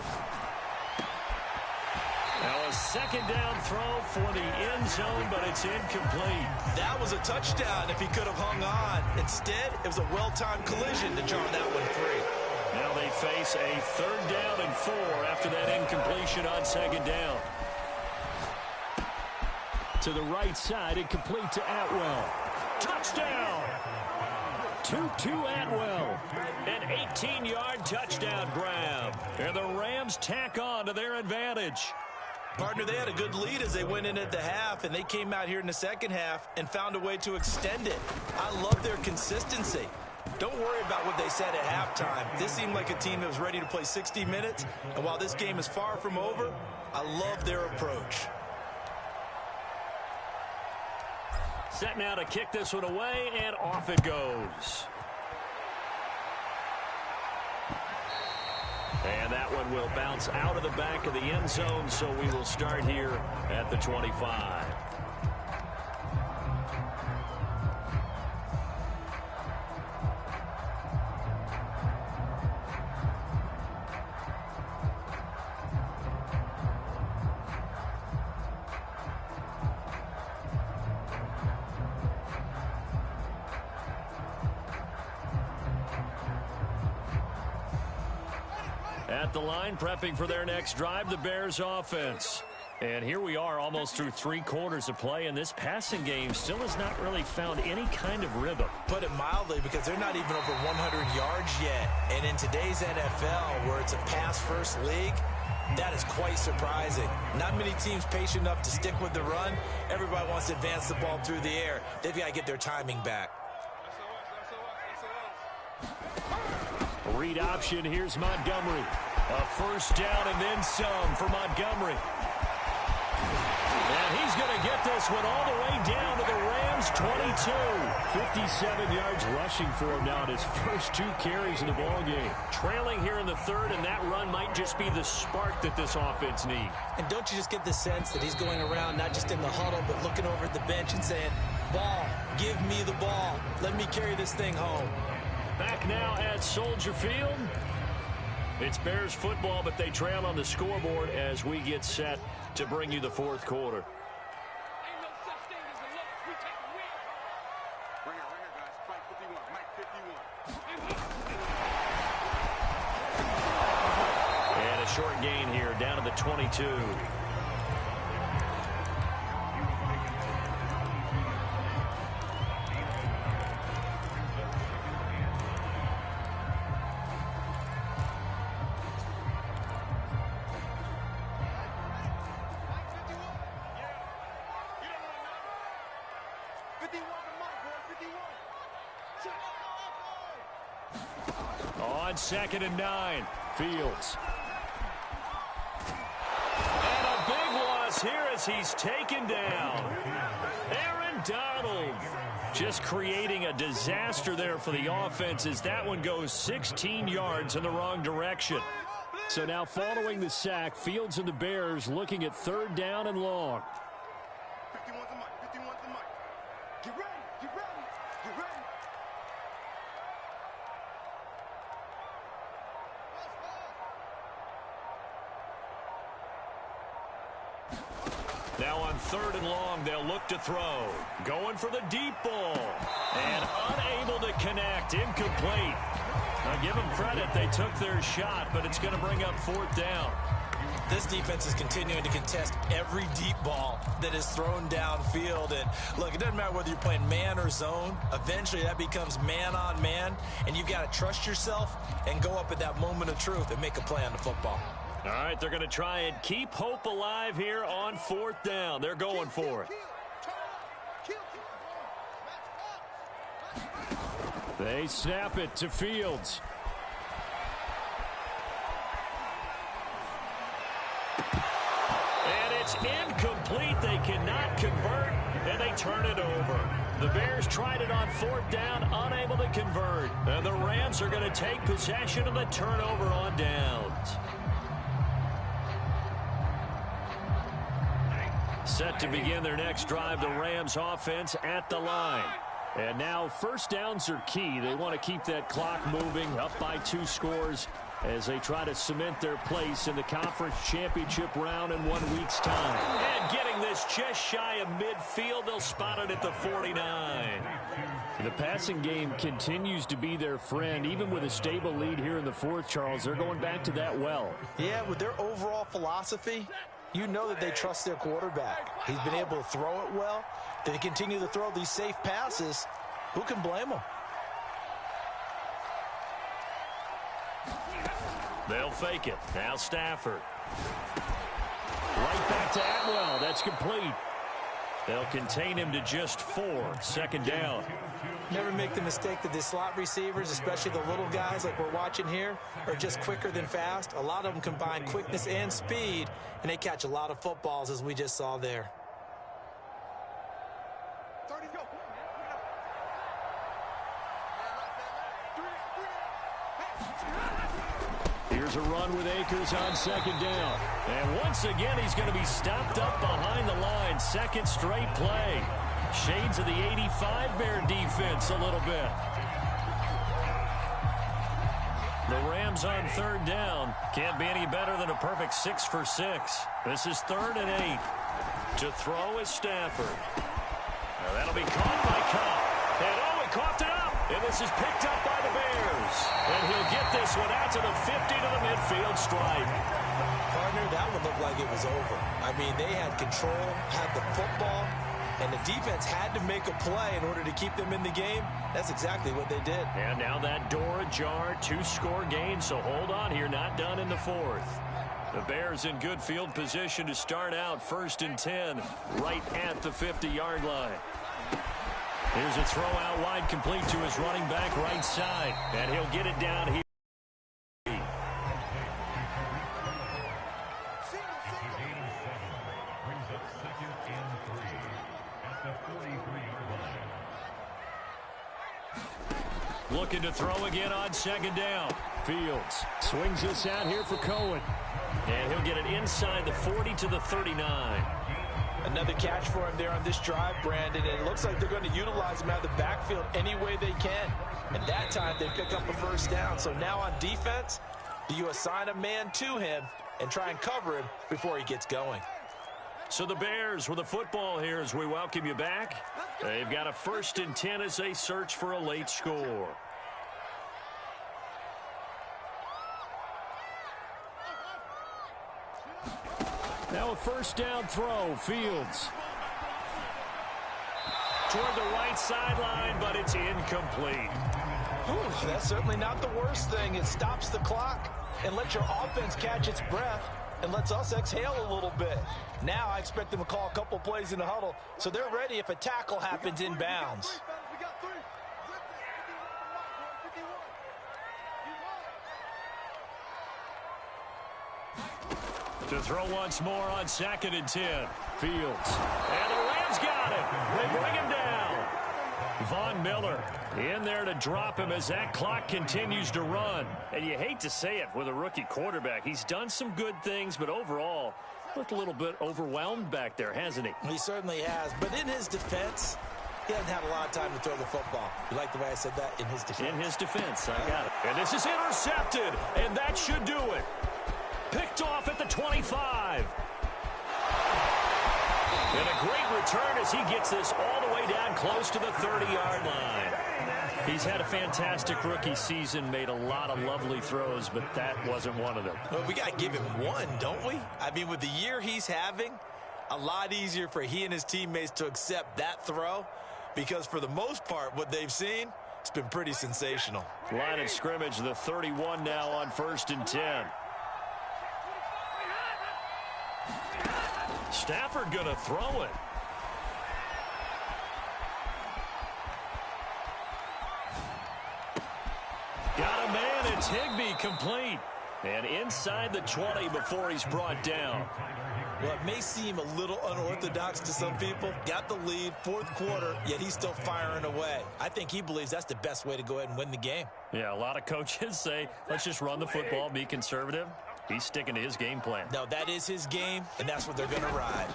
Now a 2nd down throw for the end zone, but it's incomplete. That was a touchdown if he could have hung on. Instead, it was a well-timed collision to draw that one free. Now they face a 3rd down and 4 after that incompletion on 2nd down. To the right side, incomplete to Atwell. Touchdown! 2-2 Atwell. An 18-yard touchdown grab. And the Rams tack on to their advantage. Partner, they had a good lead as they went in at the half, and they came out here in the 2nd half and found a way to extend it. I love their consistency. Don't worry about what they said at halftime. This seemed like a team that was ready to play 60 minutes, and while this game is far from over, I love their approach. Set now to kick this one away, and off it goes. And that one will bounce out of the back of the end zone, so we will start here at the 25. At the line, prepping for their next drive, the Bears offense. And here we are almost through 3 quarters of play, and this passing game still has not really found any kind of rhythm. Put it mildly, because they're not even over 100 yards yet. And in today's NFL, where it's a pass-first league, that is quite surprising. Not many teams patient enough to stick with the run. Everybody wants to advance the ball through the air. They've got to get their timing back. Read option, here's Montgomery. A 1st down and then some for Montgomery. And he's going to get this one all the way down to the Rams' 22. 57 yards rushing for him now at his first 2 carries in the ballgame. Trailing here in the 3rd, and that run might just be the spark that this offense needs. And don't you just get the sense that he's going around not just in the huddle, but looking over at the bench and saying, ball, give me the ball. Let me carry this thing home. Back now at Soldier Field. It's Bears football, but they trail on the scoreboard as we get set to bring you the 4th quarter. a short gain here down to the 22. On 2nd and 9, Fields. And a big loss here as he's taken down. Aaron Donald just creating a disaster there for the offense as that one goes 16 yards in the wrong direction. So now following the sack, Fields and the Bears looking at 3rd down and long. 51's the mic. 51's the mic. Get ready. Get ready. Get ready. Now on 3rd and long, they'll look to throw. Going for the deep ball. And unable to connect. Incomplete. Now give them credit. They took their shot, but it's going to bring up 4th down. This defense is continuing to contest every deep ball that is thrown downfield. And look, it doesn't matter whether you're playing man or zone. Eventually that becomes man on man. And you've got to trust yourself and go up at that moment of truth and make a play on the football. All right, they're going to try and keep hope alive here on 4th down. They're going for it. They snap it to Fields. And it's incomplete. They cannot convert, and they turn it over. The Bears tried it on 4th down, unable to convert. And the Rams are going to take possession of the turnover on downs. Set to begin their next drive, the Rams offense at the line. And now 1st downs are key. They want to keep that clock moving, up by 2 scores as they try to cement their place in the conference championship round in 1 week's time. And getting this just shy of midfield, they'll spot it at the 49. The passing game continues to be their friend, even with a stable lead here in the 4th, Charles. They're going back to that well. Yeah, with their overall philosophy, you know that they trust their quarterback. He's been able to throw it well. They continue to throw these safe passes. Who can blame them? They'll fake it. Now Stafford. Right back to Atwell. That's complete. They'll contain him to just 4. 2nd down. Never make the mistake that the slot receivers, especially the little guys like we're watching here, are just quicker than fast. A lot of them combine quickness and speed, and they catch a lot of footballs, as we just saw there. Here's a run with Akers on 2nd down. And once again, he's going to be stopped up behind the line. 2nd straight play. Shades of the 85 Bear defense a little bit. The Rams on 3rd down. Can't be any better than a perfect 6 for 6. This is 3rd and 8. To throw is Stafford. Now that'll be caught by Cobb. And he coughed it up. And this is picked up by the Bears. And he'll get this one out to the 50 to the midfield stripe. Partner, that one looked like it was over. I mean, they had control, had the football, and the defense had to make a play in order to keep them in the game. That's exactly what they did. And now that door ajar, 2-score game, so hold on here, not done in the 4th. The Bears in good field position to start out 1st and 10, right at the 50-yard line. Here's a throw out wide, complete to his running back right side, and he'll get it down here. Looking to throw again on 2nd down. Fields swings this out here for Cohen. And he'll get it inside the 40 to the 39. Another catch for him there on this drive, Brandon. And it looks like they're going to utilize him out of the backfield any way they can. And that time they pick up a 1st down. So now on defense, do you assign a man to him and try and cover him before he gets going? So the Bears with the football here as we welcome you back. They've got a 1st and 10 as they search for a late score. Now a first down throw, Fields. Toward the right sideline, but it's incomplete. Whew, that's certainly not the worst thing. It stops the clock and lets your offense catch its breath and lets us exhale a little bit. Now I expect them to call a couple plays in the huddle so they're ready if a tackle happens in bounds. To throw once more on 2nd and 10. Fields. And the Rams got him. They bring him down. Von Miller in there to drop him as that clock continues to run. And you hate to say it with a rookie quarterback. He's done some good things, but overall looked a little bit overwhelmed back there, hasn't he? He certainly has. But in his defense, he hasn't had a lot of time to throw the football. You like the way I said that? In his defense. In his defense, I got it. And this is intercepted, and that should do it. Picked off at the 25. And a great return as he gets this all the way down close to the 30-yard line. He's had a fantastic rookie season, made a lot of lovely throws, but that wasn't one of them. Well, we got to give him one, don't we? I mean, with the year he's having, a lot easier for he and his teammates to accept that throw because for the most part, what they've seen, it's been pretty sensational. Line of scrimmage, the 31 now on 1st and 10. Stafford going to throw it. Got a man. It's Higbee complete. And inside the 20 before he's brought down. Well, it may seem a little unorthodox to some people. Got the lead, 4th quarter, yet he's still firing away. I think he believes that's the best way to go ahead and win the game. Yeah, a lot of coaches say, let's just run the football, be conservative. He's sticking to his game plan. No, that is his game, and that's what they're going to ride.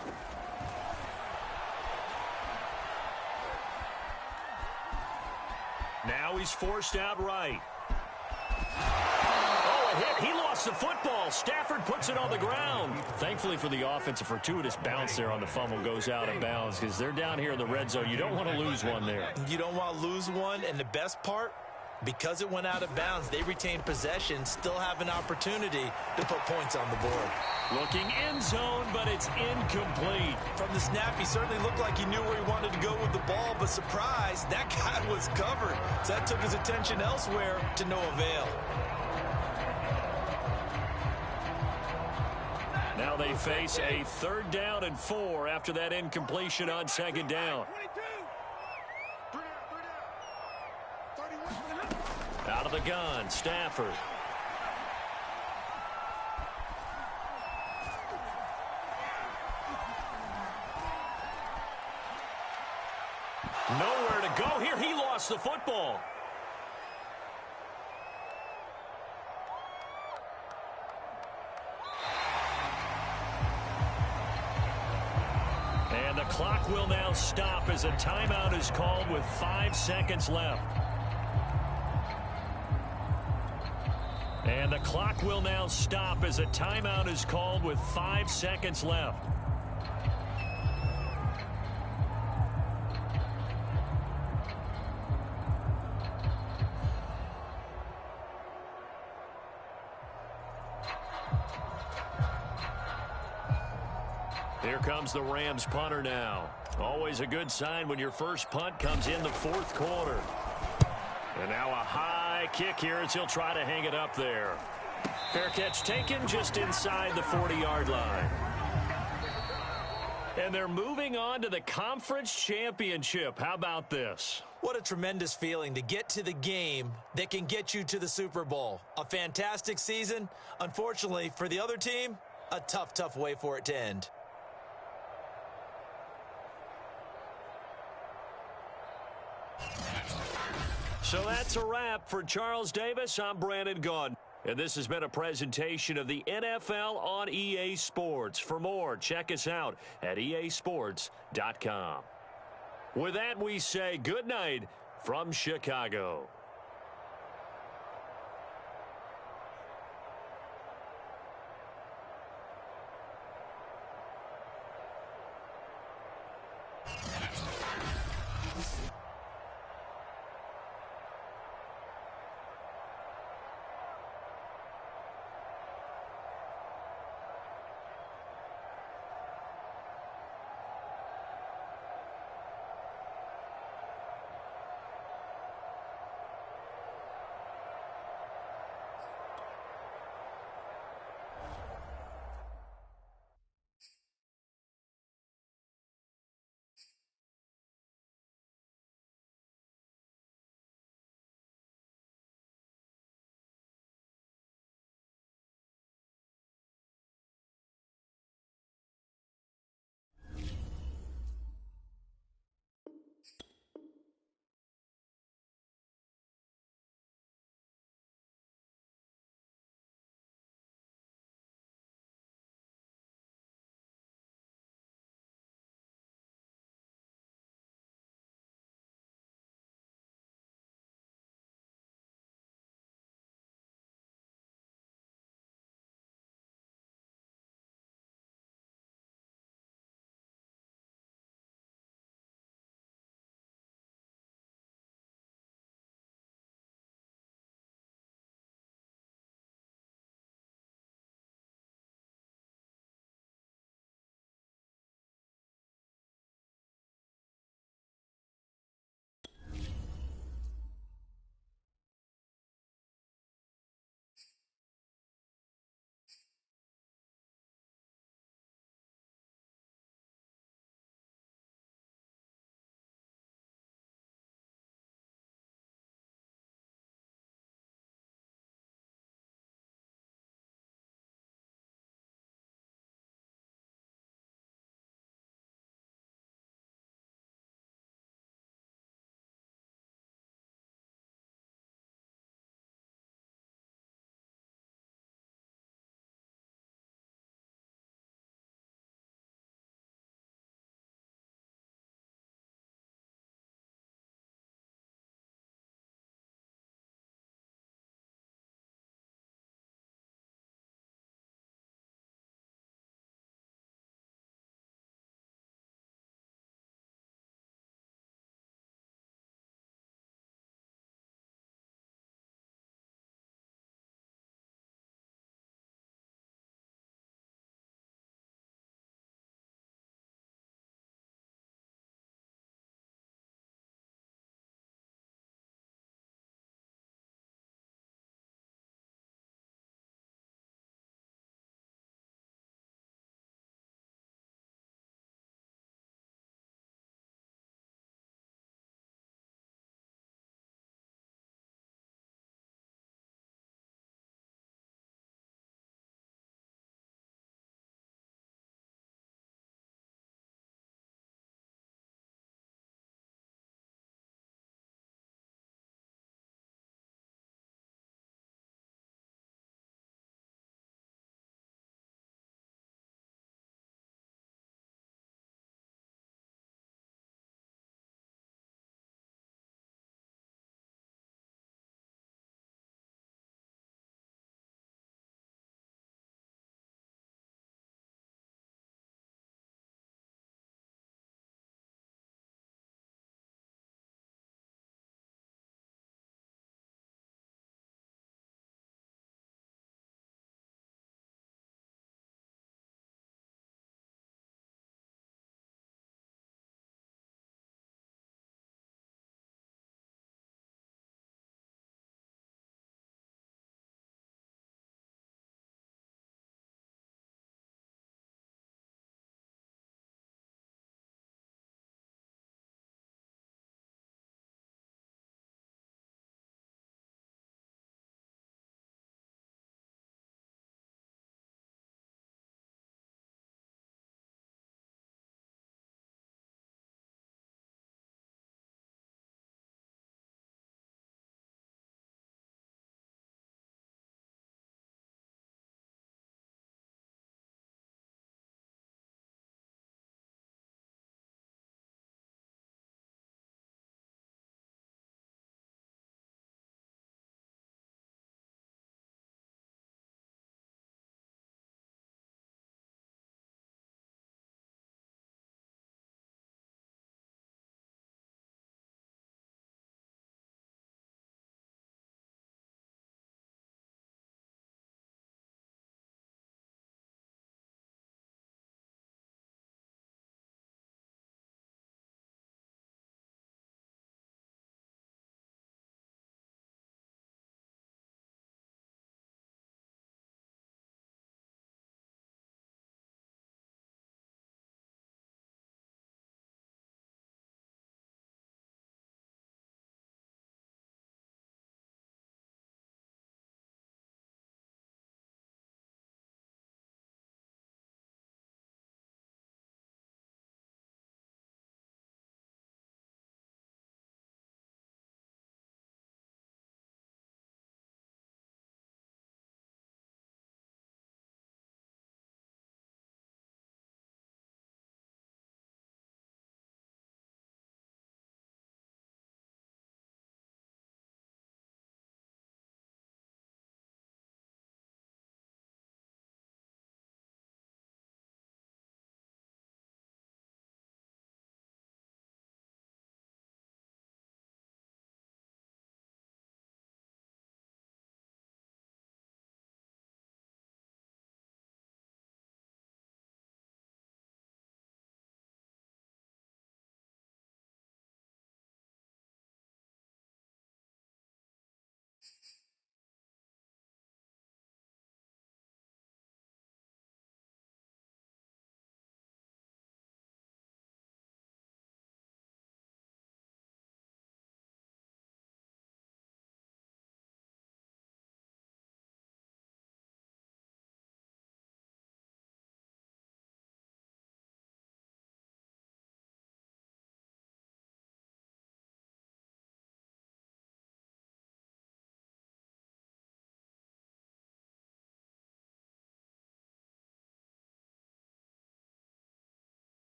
Now he's forced out right. Oh, a hit. He lost the football. Stafford puts it on the ground. Thankfully for the offense, a fortuitous bounce there on the fumble goes out of bounds because they're down here in the red zone. You don't want to lose one there. You don't want to lose one, and the best part, because it went out of bounds, they retained possession, still have an opportunity to put points on the board. Looking end zone, but it's incomplete. From the snap, he certainly looked like he knew where he wanted to go with the ball, but surprise, that guy was covered. So that took his attention elsewhere to no avail. Now they face a 3rd down and 4 after that incompletion on 2nd down. Out of the gun, Stafford. Nowhere to go here. He lost the football. And the clock will now stop as a timeout is called with 5 seconds left. And the clock will now stop as a timeout is called with 5 seconds left. Here comes the Rams punter now. Always a good sign when your first punt comes in the 4th quarter. And now a high kick here as he'll try to hang it up there. Fair catch taken just inside the 40-yard line. And they're moving on to the conference championship. How about this? What a tremendous feeling to get to the game that can get you to the Super Bowl. A fantastic season. Unfortunately, for the other team, a tough, tough way for it to end. So that's a wrap for Charles Davis. I'm Brandon Gaudin. And this has been a presentation of the NFL on EA Sports. For more, check us out at easports.com. With that, we say good night from Chicago.